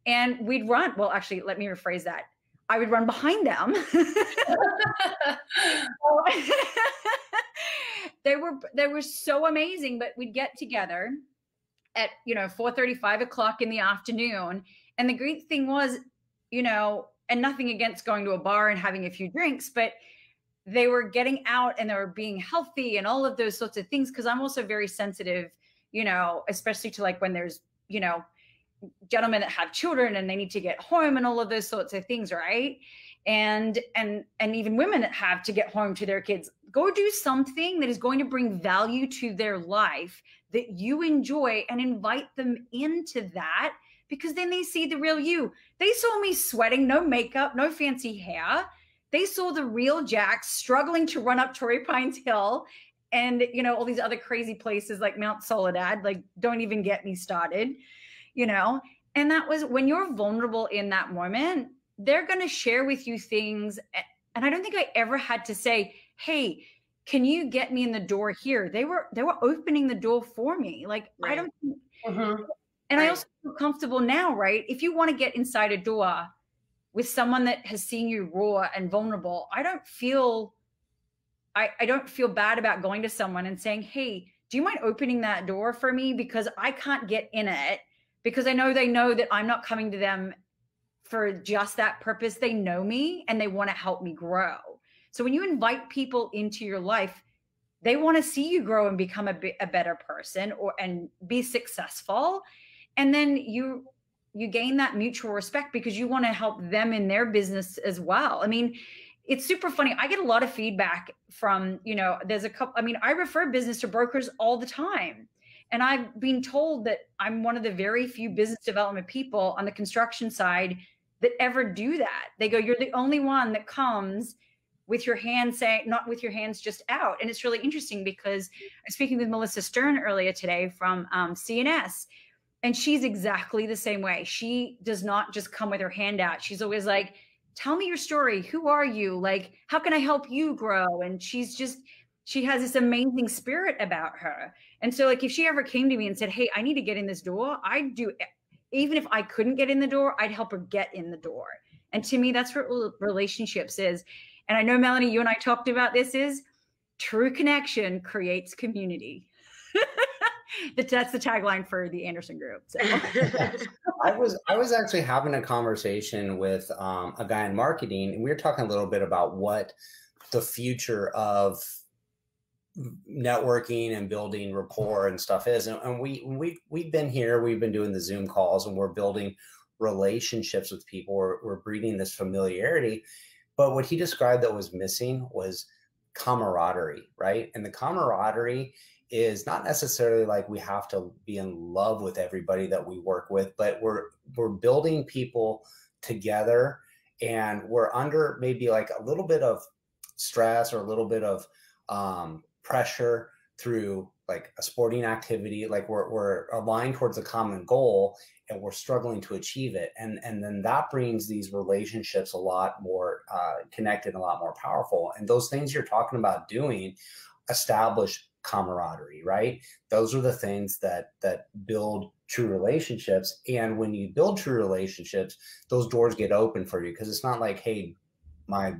and we'd run. Well, actually, let me rephrase that. I would run behind them. They were so amazing, but we'd get together at 4:30, 5 o'clock in the afternoon. And the great thing was, you know, and nothing against going to a bar and having a few drinks, but they were getting out and they were being healthy and all of those sorts of things. Cause I'm also very sensitive, you know, especially to like when there's, you know, gentlemen that have children and they need to get home and all of those sorts of things, right? And even women that have to get home to their kids. Go do something that is going to bring value to their life that you enjoy and invite them into that, because then they see the real you. They saw me sweating, no makeup, no fancy hair. They saw the real Jack struggling to run up Torrey Pines Hill and, you know, all these other crazy places like Mount Soledad. Like, don't even get me started, you know? And that was when you're vulnerable in that moment, they're going to share with you things. And I don't think I ever had to say, hey, can you get me in the door here? They were opening the door for me. Like, right. I don't, and right. I also feel comfortable now, right? If you want to get inside a door with someone that has seen you raw and vulnerable, I don't feel bad about going to someone and saying, hey, do you mind opening that door for me? Because I can't get in it, because I know they know that I'm not coming to them for just that purpose. They know me and they want to help me grow. So when you invite people into your life, they want to see you grow and become a better person and be successful. And then you gain that mutual respect because you want to help them in their business as well. I mean, it's super funny. I get a lot of feedback from, you know, there's a couple, I mean, I refer business to brokers all the time. And I've been told that I'm one of the very few business development people on the construction side that ever do that. They go, you're the only one that comes with your hands saying, not with your hands just out. And it's really interesting because I was speaking with Melissa Stern earlier today from CNS, and she's exactly the same way. She does not just come with her hand out. She's always like, tell me your story. Who are you? Like, how can I help you grow? And she has this amazing spirit about her. And so like, if she ever came to me and said, hey, I need to get in this door, I'd do, even if I couldn't get in the door, I'd help her get in the door. And to me, that's what relationships is. And I know, Melanie, you and I talked about this, is true connection creates community. That's the tagline for the Anderson Group. So. I was actually having a conversation with a guy in marketing, and we were talking a little bit about what the future of networking and building rapport and stuff is. And we've been here, we've been doing the Zoom calls, and we're building relationships with people. We're breeding this familiarity. But what he described that was missing was camaraderie, right? And the camaraderie is not necessarily like we have to be in love with everybody that we work with, but we're building people together, and we're under maybe like a little bit of stress or a little bit of pressure through like a sporting activity. Like we're aligned towards a common goal and we're struggling to achieve it. And then that brings these relationships a lot more connected, a lot more powerful. And those things you're talking about doing establish camaraderie, right? Those are the things that build true relationships. And when you build true relationships, those doors get open for you, because it's not like, hey, my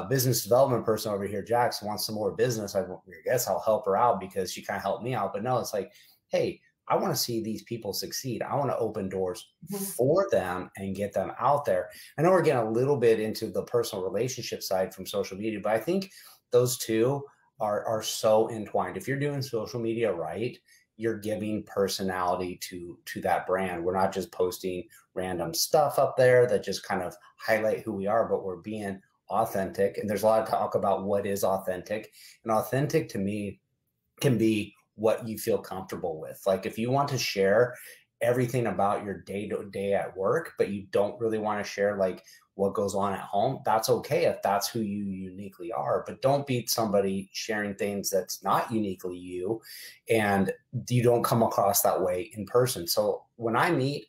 business development person over here, Jax, wants some more business. I guess I'll help her out because she kind of helped me out. But no, it's like, hey, I want to see these people succeed. I want to open doors for them and get them out there. I know we're getting a little bit into the personal relationship side from social media, but I think those two are so entwined. If you're doing social media right, you're giving personality to that brand. We're not just posting random stuff up there that just kind of highlight who we are, but we're being authentic. And there's a lot of talk about what is authentic. And authentic to me can be what you feel comfortable with. Like if you want to share everything about your day-to-day at work, but you don't really want to share like what goes on at home, that's okay if that's who you uniquely are. But don't be somebody sharing things that's not uniquely you, and you don't come across that way in person. So when I meet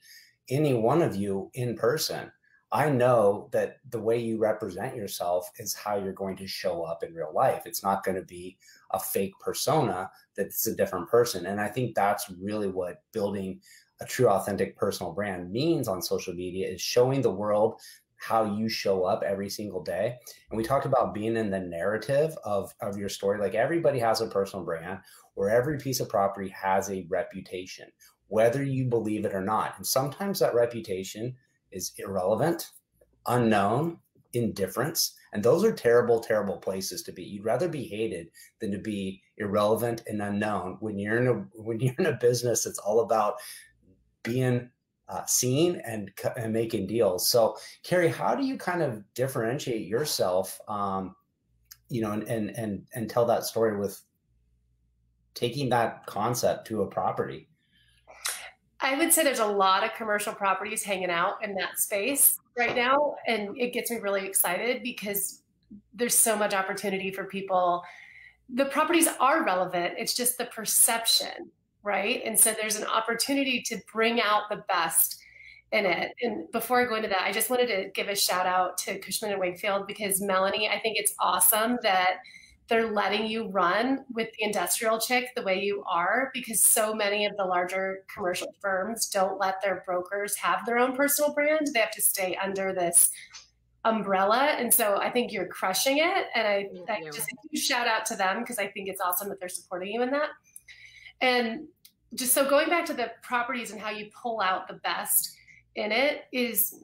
any one of you in person, I know that the way you represent yourself is how you're going to show up in real life. It's not going to be a fake persona that's a different person. And I think that's really what building a true, authentic personal brand means on social media, is showing the world how you show up every single day. And we talked about being in the narrative of your story. Like everybody has a personal brand, or every piece of property has a reputation, whether you believe it or not. And sometimes that reputation is irrelevant, unknown, indifference. And those are terrible, terrible places to be. You'd rather be hated than to be irrelevant and unknown. When you're in a business, it's all about being seen and making deals. So, Carrie, how do you kind of differentiate yourself, you know, and tell that story with taking that concept to a property? I would say there's a lot of commercial properties hanging out in that space right now. And it gets me really excited because there's so much opportunity for people. The properties are relevant. It's just the perception, right? And so there's an opportunity to bring out the best in it. And before I go into that, I just wanted to give a shout out to Cushman & Wakefield, because Melanie, I think it's awesome that they're letting you run with the industrial chick the way you are, because so many of the larger commercial firms don't let their brokers have their own personal brand. They have to stay under this umbrella. And so I think you're crushing it. And I just a huge shout out to them, because I think it's awesome that they're supporting you in that. And just so going back to the properties and how you pull out the best in it is,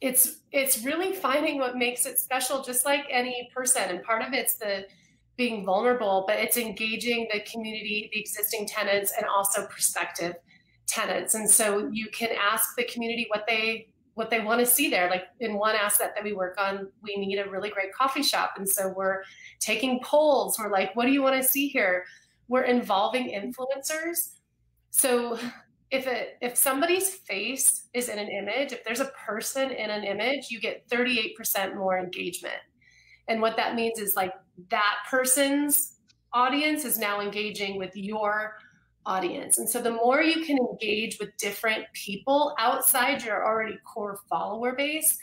it's really finding what makes it special, just like any person. And part of it's the being vulnerable, but it's engaging the community, the existing tenants, and also prospective tenants. And so you can ask the community what they want to see there. Like in one asset that we work on, we need a really great coffee shop. And so we're taking polls. We're like, what do you want to see here? We're involving influencers. So if somebody's face is in an image, if there's a person in an image, you get 38% more engagement. And what that means is like that person's audience is now engaging with your audience. And so the more you can engage with different people outside your already core follower base,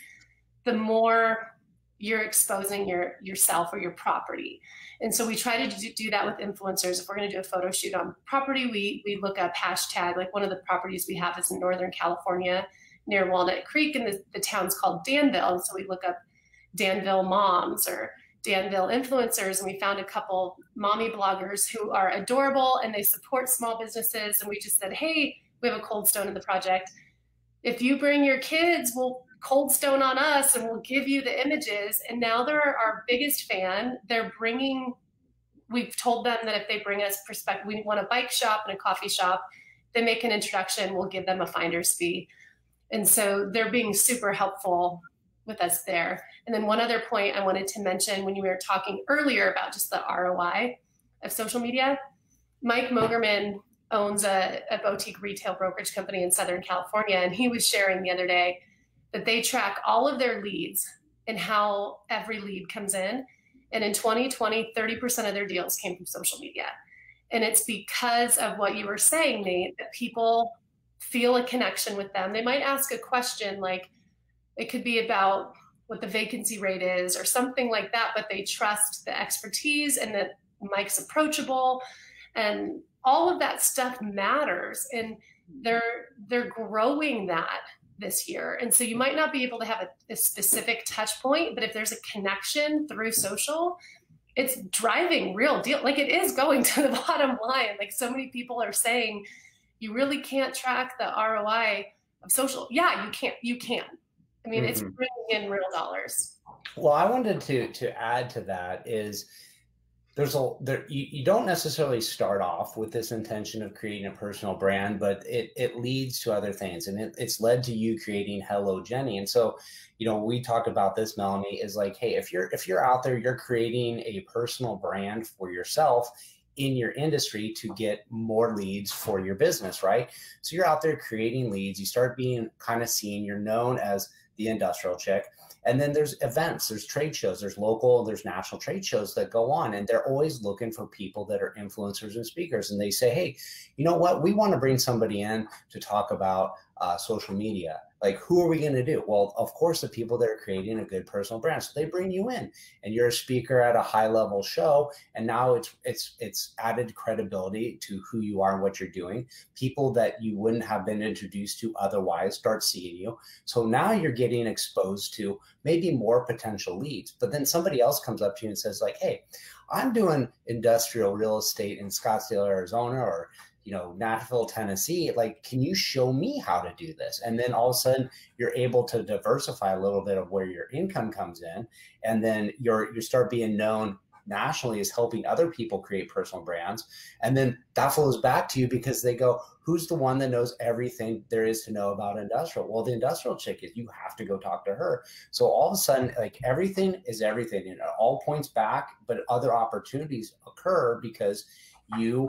the more you're exposing yourself or your property. And so we try to do that with influencers. If we're going to do a photo shoot on property, we look up hashtag. Like one of the properties we have is in Northern California near Walnut Creek, and the town's called Danville. And so we look up Danville moms or Danville influencers, and we found a couple mommy bloggers who are adorable and they support small businesses. And we just said, hey, we have a cold stone in the project. If you bring your kids, we'll cold stone on us and we'll give you the images. And now they're our biggest fan. We've told them that if they bring us perspective, we want a bike shop and a coffee shop, they make an introduction, we'll give them a finder's fee. And so they're being super helpful with us there. And then one other point I wanted to mention, when you were talking earlier about just the ROI of social media, Mike Mogerman owns a boutique retail brokerage company in Southern California. And he was sharing the other day that they track all of their leads and how every lead comes in. And in 2020, 30% of their deals came from social media. And it's because of what you were saying, Nate, that people feel a connection with them. They might ask a question, like it could be about what the vacancy rate is or something like that, but they trust the expertise and that Mike's approachable, and all of that stuff matters. And they're growing that this year. And so you might not be able to have a specific touch point, but if there's a connection through social, it's driving real deal. Like it is going to the bottom line. Like so many people are saying, you really can't track the ROI of social. Yeah, you can. I mean, it's bringing in real dollars. Well, I wanted to add to that is you don't necessarily start off with this intention of creating a personal brand, but it leads to other things, and it's led to you creating Hello Jenny. And so, you know, we talked about this, Melanie, is like, hey, if you're out there, you're creating a personal brand for yourself in your industry to get more leads for your business, right? So you're out there creating leads, you start being kind of seen, you're known as the industrial chick. And then there's events, there's trade shows, there's local, there's national trade shows that go on, and they're always looking for people that are influencers and speakers. And they say, hey, you know what? We want to bring somebody in to talk about social media. Like, who are we going to do? Well, of course, the people that are creating a good personal brand. So they bring you in, and you're a speaker at a high level show. And now it's added credibility to who you are and what you're doing. People that you wouldn't have been introduced to otherwise start seeing you. So now you're getting exposed to maybe more potential leads. But then somebody else comes up to you and says like, hey, I'm doing industrial real estate in Scottsdale, Arizona, or Nashville, Tennessee. Like, can you show me how to do this? And then all of a sudden you're able to diversify a little bit of where your income comes in. And then you start being known nationally as helping other people create personal brands. And then that flows back to you because they go, who's the one that knows everything there is to know about industrial? Well, the industrial chick is, you have to go talk to her. So all of a sudden, like, everything is everything, and it all points back, but other opportunities occur because you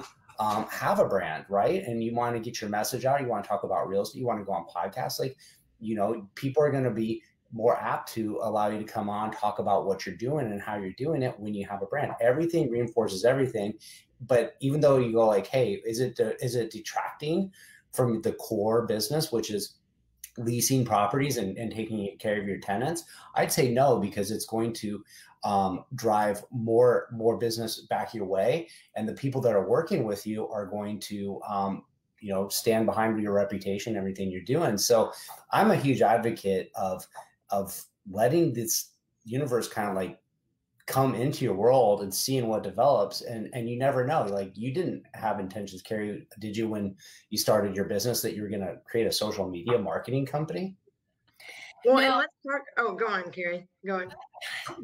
have a brand, right? And you want to get your message out. You want to talk about real estate. You want to go on podcasts. Like, people are going to be more apt to allow you to come on, talk about what you're doing and how you're doing it when you have a brand. Everything reinforces everything. But even though you go like, hey, is it detracting from the core business, which is leasing properties and taking care of your tenants? I'd say no, because it's going to drive more business back your way. And the people that are working with you are going to stand behind your reputation, everything you're doing. So I'm a huge advocate of letting this universe kind of like come into your world and seeing what develops. And you never know, like, you didn't have intentions, Carrie, did you, when you started your business, that you were going to create a social media marketing company? Well, and let's talk. Oh, go on, Carrie. Go on.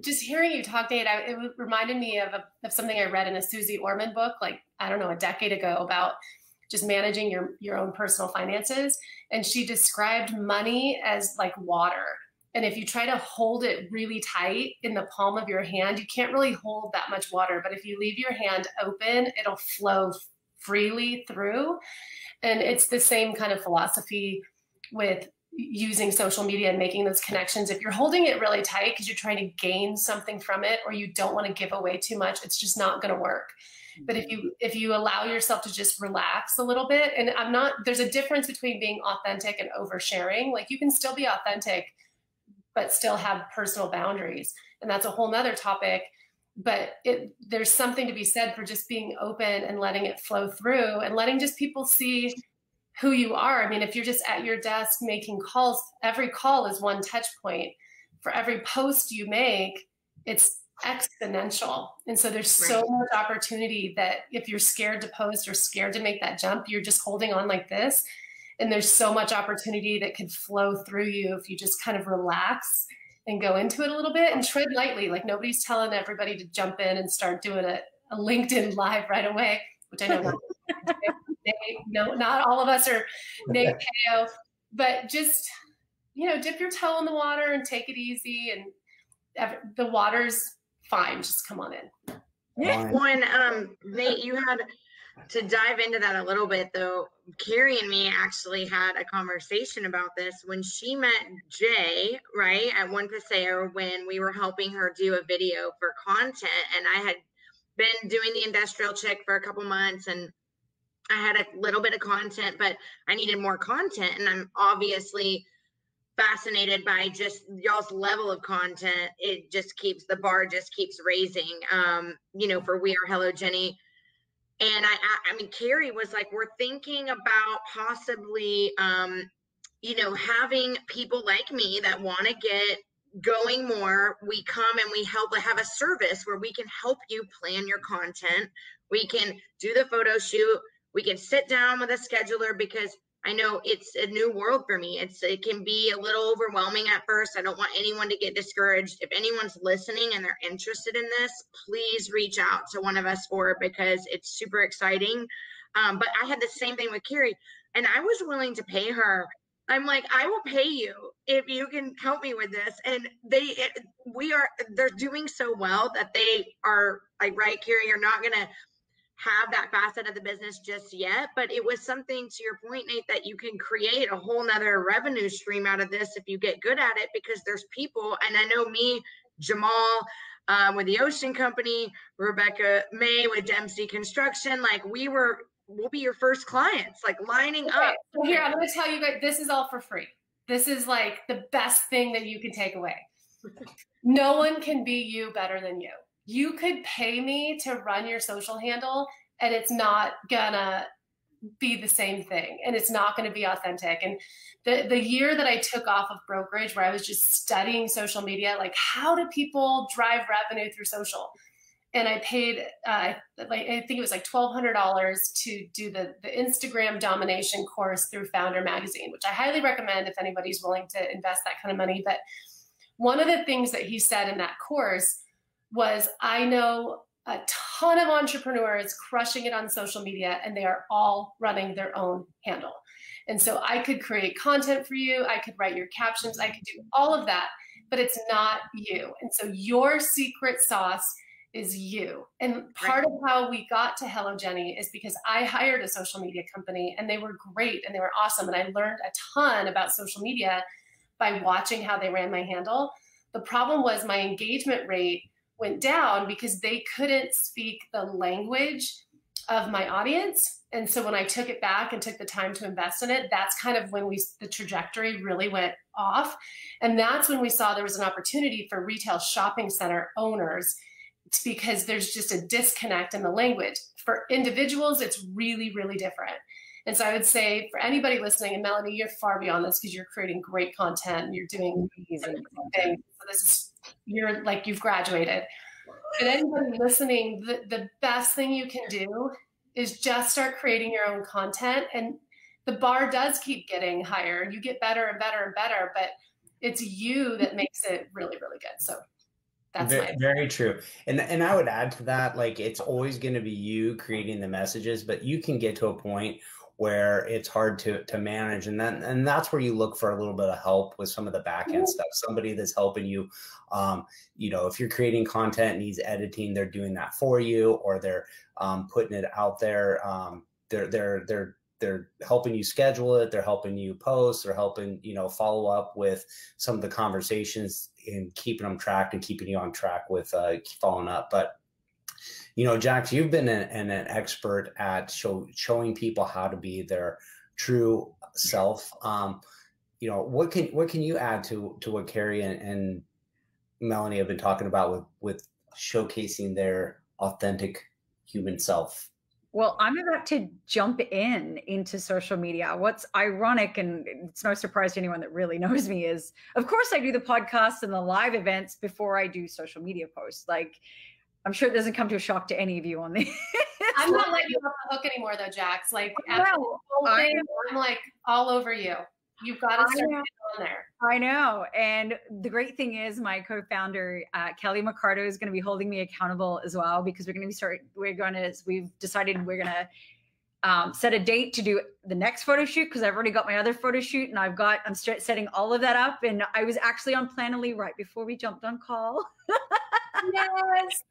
Just hearing you talk, Nate, it reminded me of something I read in a Susie Orman book, like, I don't know, a decade ago, about just managing your own personal finances. And she described money as like water. And if you try to hold it really tight in the palm of your hand, you can't really hold that much water. But if you leave your hand open, it'll flow freely through. And it's the same kind of philosophy with using social media and making those connections. If you're holding it really tight because you're trying to gain something from it, or you don't want to give away too much, it's just not going to work. But if you allow yourself to just relax a little bit, and there's a difference between being authentic and oversharing. Like, you can still be authentic, but still have personal boundaries. And that's a whole nother topic. But there's something to be said for just being open and letting it flow through and letting just people see who you are. I mean, if you're just at your desk making calls, every call is one touch point. For every post you make, it's exponential. And so there's so much opportunity that if you're scared to post or scared to make that jump, you're just holding on like this. And there's so much opportunity that could flow through you if you just kind of relax and go into it a little bit and tread lightly. Like, nobody's telling everybody to jump in and start doing a LinkedIn live right away, which I know not all of us are Nate Peo, but just, dip your toe in the water and take it easy. And the water's fine. Just come on in. Yeah. Well, Nate, you had to dive into that a little bit, though. Carrie and me actually had a conversation about this when she met Jay, right, at One Paseo, when we were helping her do a video for content. And I had been doing the industrial chick for a couple months, and I had a little bit of content, but I needed more content. And I'm obviously fascinated by just y'all's level of content. It just keeps, the bar just keeps raising, for We Are Hello Jenny. And I mean, Carrie was like, we're thinking about possibly, having people like me that want to get going more. We come and we help have a service where we can help you plan your content. We can do the photo shoot. We can sit down with a scheduler, because I know it's a new world for me. It can be a little overwhelming at first. I don't want anyone to get discouraged. If anyone's listening and they're interested in this, please reach out to one of us for it, because it's super exciting. But I had the same thing with Carrie, and I was willing to pay her. I'm like, I will pay you if you can help me with this. And they're doing so well that they are like, right, Carrie, you're not going to have that facet of the business just yet, but it was something, to your point, Nate, that you can create a whole nother revenue stream out of this if you get good at it, because there's people. And I know me, Jamal, with the Ocean Company, Rebecca May with Dempsey Construction, like we'll be your first clients, like lining up. So here, I'm going to tell you guys, this is all for free. This is like the best thing that you can take away. No one can be you better than you. You could pay me to run your social handle, and it's not gonna be the same thing, and it's not gonna be authentic. And the year that I took off of brokerage, where I was just studying social media, like, how do people drive revenue through social? and I paid, I think it was like $1,200 to do the Instagram domination course through Founder Magazine, which I highly recommend if anybody's willing to invest that kind of money. But one of the things that he said in that course was, I know a ton of entrepreneurs crushing it on social media, and they are all running their own handle. And so I could create content for you. I could write your captions. I could do all of that, but it's not you. And so your secret sauce is you. And part of how we got to Hello Jenny is because I hired a social media company, and they were great and they were awesome. And I learned a ton about social media by watching how they ran my handle. The problem was my engagement rate went down because they couldn't speak the language of my audience. And so when I took it back and took the time to invest in it, that's kind of when the trajectory really went off. And that's when we saw there was an opportunity for retail shopping center owners, because there's just a disconnect in the language. For individuals, it's really, really different. And so I would say for anybody listening, and Melanie, you're far beyond this because you're creating great content and you're doing amazing things. So this is, you're like, you've graduated. But anybody listening, the best thing you can do is just start creating your own content. And the bar does keep getting higher. You get better and better and better, but it's you that makes it really, really good. So that's very true. And I would add to that, like, it's always going to be you creating the messages, but you can get to a point where it's hard to manage. And that's where you look for a little bit of help with some of the back end stuff, somebody that's helping you. You know, if you're creating content and needs editing, they're doing that for you, or they're putting it out there. They're helping you schedule it. They're helping you post. They're helping, you know, follow up with some of the conversations and keeping them tracked and keeping you on track with following up. But, you know, Jax, you've been an expert at showing people how to be their true self. You know, what can you add to what Carrie and Melanie have been talking about with showcasing their authentic human self? Well, I'm about to jump into social media. What's ironic, and it's no surprise to anyone that really knows me, is, of course, I do the podcast and the live events before I do social media posts. Like, I'm sure it doesn't come to a shock to any of you on this. I'm not letting you off the hook anymore, though, Jax. Like, after the whole thing, I'm like all over you. You've got to start getting on there. I know. And the great thing is my co-founder, Kelly McCardo, is going to be holding me accountable as well, because we've decided we're going to set a date to do the next photo shoot, because I've already got my other photo shoot and I'm setting all of that up. And I was actually on Planoly right before we jumped on call. Yes.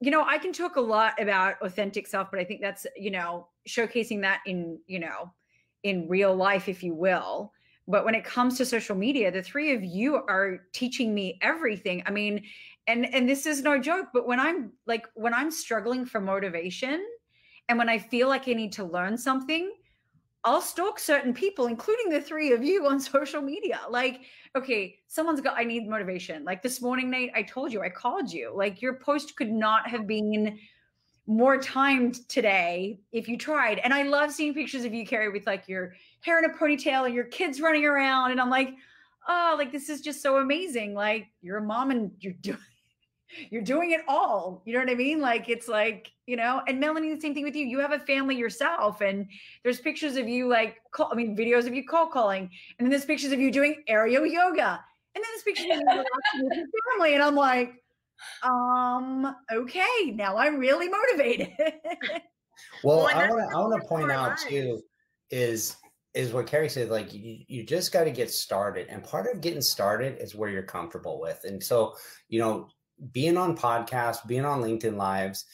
You know, I can talk a lot about authentic self, but I think that's, you know, showcasing that in real life, if you will. But when it comes to social media, the three of you are teaching me everything. I mean, and this is no joke, but when I'm struggling for motivation and when I feel like I need to learn something, I'll stalk certain people, including the three of you, on social media. Like, okay, I need motivation. Like this morning, Nate, I told you, I called you. Like, your post could not have been more timed today if you tried. And I love seeing pictures of you, Carrie, with like your hair in a ponytail and your kids running around. And I'm like, oh, like, this is just so amazing. Like, you're a mom and you're doing it all. You know what I mean? Like, it's like, you know, and Melanie, the same thing with you. You have a family yourself, and there's pictures of you videos of you cold calling. And then there's pictures of you doing aerial yoga. And then there's pictures of you relaxing with your family. And I'm like, okay, now I'm really motivated. Well, I want to point out too is what Carrie said. Like, you just got to get started, and part of getting started is where you're comfortable with. And so, you know, being on podcasts, being on LinkedIn Lives,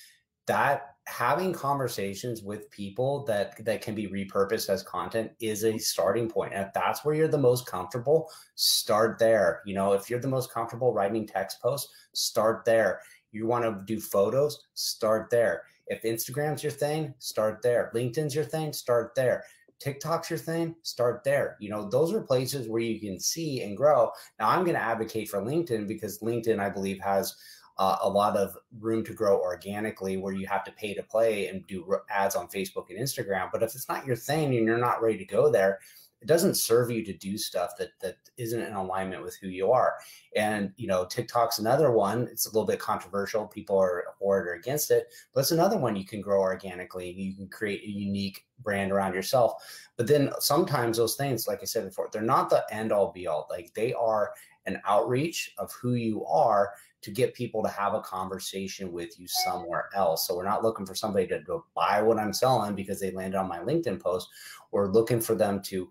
that having conversations with people that can be repurposed as content is a starting point. And if that's where you're the most comfortable, start there. You know, if you're the most comfortable writing text posts, start there. You want to do photos, start there. If Instagram's your thing, start there. LinkedIn's your thing, start there. TikTok's your thing, start there. You know, those are places where you can see and grow. Now, I'm going to advocate for LinkedIn, because LinkedIn, I believe, has a lot of room to grow organically, where you have to pay to play and do ads on Facebook and Instagram. But if it's not your thing and you're not ready to go there, it doesn't serve you to do stuff that isn't in alignment with who you are. And, you know, TikTok's another one. It's a little bit controversial. People are for it or against it, but it's another one you can grow organically. You can create a unique brand around yourself. But then sometimes those things, like I said before, they're not the end all be all. Like, they are an outreach of who you are to get people to have a conversation with you somewhere else. So we're not looking for somebody to go buy what I'm selling because they landed on my LinkedIn post. We're looking for them to,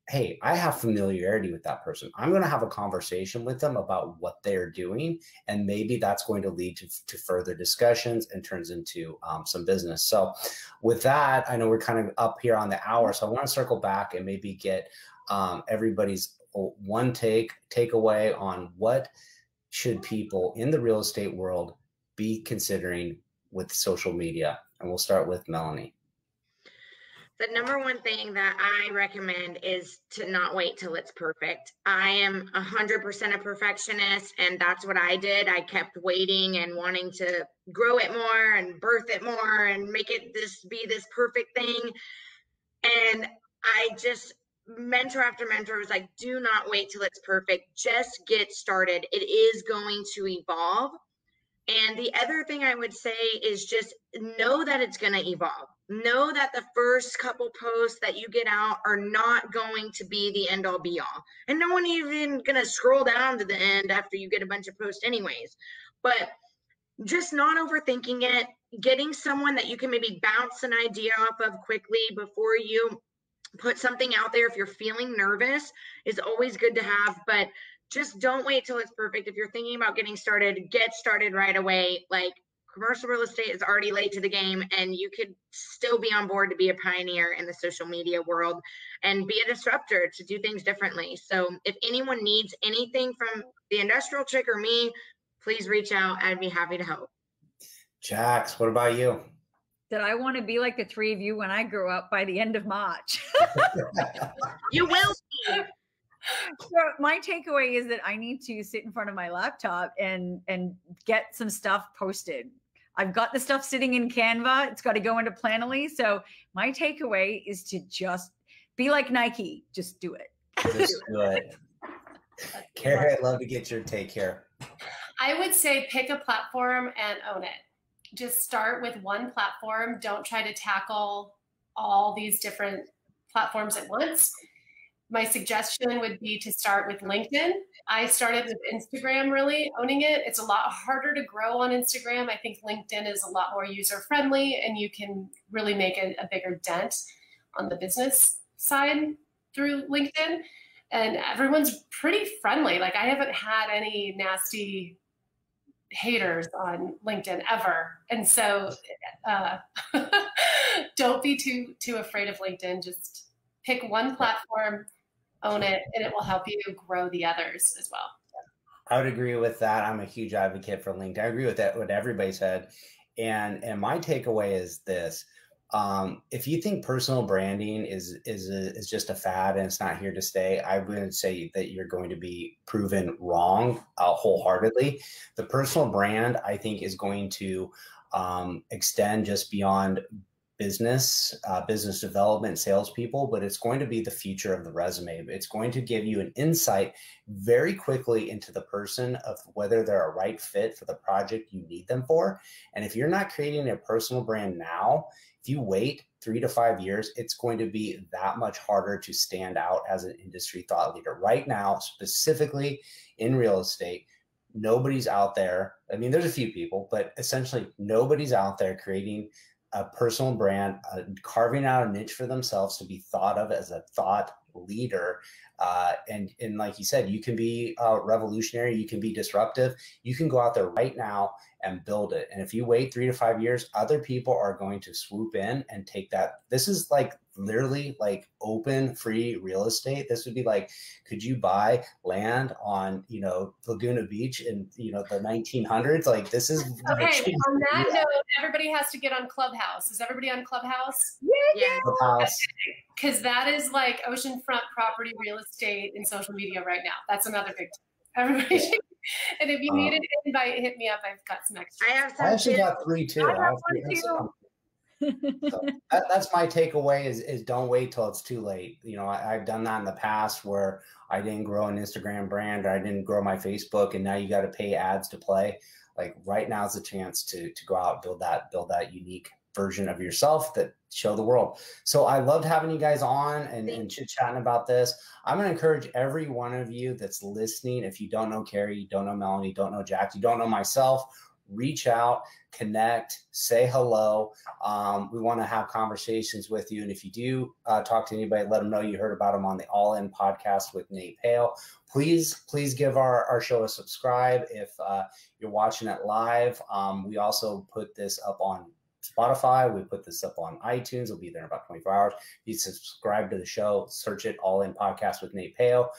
hey, I have familiarity with that person. I'm going to have a conversation with them about what they're doing. And maybe that's going to lead to further discussions and turns into some business. So with that, I know we're kind of up here on the hour. So I want to circle back and maybe get everybody's one takeaway on what should people in the real estate world be considering with social media. And we'll start with Melanie. The number one thing that I recommend is to not wait till it's perfect. I am 100% a perfectionist, and that's what I did. I kept waiting and wanting to grow it more and birth it more and make it be this perfect thing. And I just, mentor after mentor was like, do not wait till it's perfect. Just get started. It is going to evolve. And the other thing I would say is just know that it's going to evolve. Know that the first couple posts that you get out are not going to be the end all be all. And no one even going to scroll down to the end after you get a bunch of posts anyways. But just not overthinking it, getting someone that you can maybe bounce an idea off of quickly before you put something out there. If you're feeling nervous, is always good to have, but just don't wait till it's perfect. If you're thinking about getting started, get started right away. Like, commercial real estate is already late to the game, and you could still be on board to be a pioneer in the social media world and be a disruptor to do things differently. So if anyone needs anything from the Industrial Chick or me, please reach out. I'd be happy to help. Jax, what about you? That I want to be like the three of you when I grow up by the end of March. You will be. So my takeaway is that I need to sit in front of my laptop and get some stuff posted. I've got the stuff sitting in Canva. It's got to go into Planoly. So my takeaway is to just be like Nike. Just do it. Just do it. Carrie, I'd love to get your take here. I would say pick a platform and own it. Just start with one platform. Don't try to tackle all these different platforms at once. My suggestion would be to start with LinkedIn. I started with Instagram, really owning it. It's a lot harder to grow on Instagram. I think LinkedIn is a lot more user-friendly, and you can really make a bigger dent on the business side through LinkedIn. And everyone's pretty friendly. Like, I haven't had any nasty haters on LinkedIn ever. And so don't be too afraid of LinkedIn. Just pick one platform, own it, and it will help you grow the others as well. I would agree with that. I'm a huge advocate for LinkedIn. I agree with that, what everybody said. And my takeaway is this. If you think personal branding is just a fad and it's not here to stay, I would say that you're going to be proven wrong wholeheartedly. The personal brand, I think, is going to extend just beyond business development, salespeople, but it's going to be the future of the resume. It's going to give you an insight very quickly into the person of whether they're a right fit for the project you need them for. And if you're not creating a personal brand now, if you wait 3 to 5 years, it's going to be that much harder to stand out as an industry thought leader. Right now, specifically in real estate, nobody's out there. I mean, there's a few people, but essentially nobody's out there creating a personal brand, carving out a niche for themselves to be thought of as a thought leader. And like you said, you can be revolutionary, you can be disruptive, you can go out there right now and build it. And if you wait 3 to 5 years, other people are going to swoop in and take that. This is like literally like open free real estate. This would be like, could you buy land on, Laguna Beach in, the 1900s? Like, this is. Okay. On that note, everybody has to get on Clubhouse. Is everybody on Clubhouse? Yeah. Clubhouse. Because that is like oceanfront property real estate in social media right now. That's another big time. Everybody should. And if you need an invite, hit me up. I've got some extra. I have some. I actually got 3 too. I have one too. So that's my takeaway is don't wait till it's too late. You know, I've done that in the past where I didn't grow an Instagram brand or I didn't grow my Facebook, and now you got to pay ads to play. Like right now is the chance to go out, build that unique version of yourself that show the world. So I loved having you guys on and chit-chatting about this. I'm going to encourage every one of you that's listening. If you don't know Carrie, you don't know Melanie, don't know Jack, you don't know myself, reach out, connect, say hello. We want to have conversations with you. And if you do talk to anybody, let them know you heard about them on the All In podcast with Nate Pale. Please give our show a subscribe. If you're watching it live, we also put this up on Spotify. We put this up on iTunes. It'll be there in about 24 hours. You subscribe to the show, search it, All In Podcast with Nate Pale.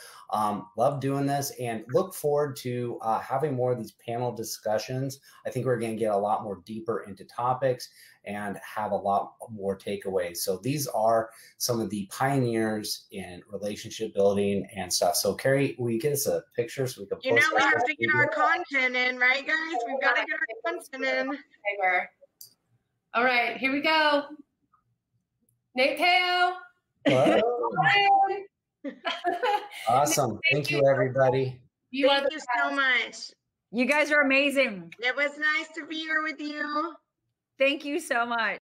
Love doing this and look forward to having more of these panel discussions. I think we're going to get a lot more deeper into topics and have a lot more takeaways. So these are some of the pioneers in relationship building and stuff. So Carrie, will you get us a picture so we can post we have to get our content in, right guys? We've got to get our content in. All right, here we go. Nate Pale. Awesome. Thank you, everybody. Thank you so much. You guys are amazing. It was nice to be here with you. Thank you so much.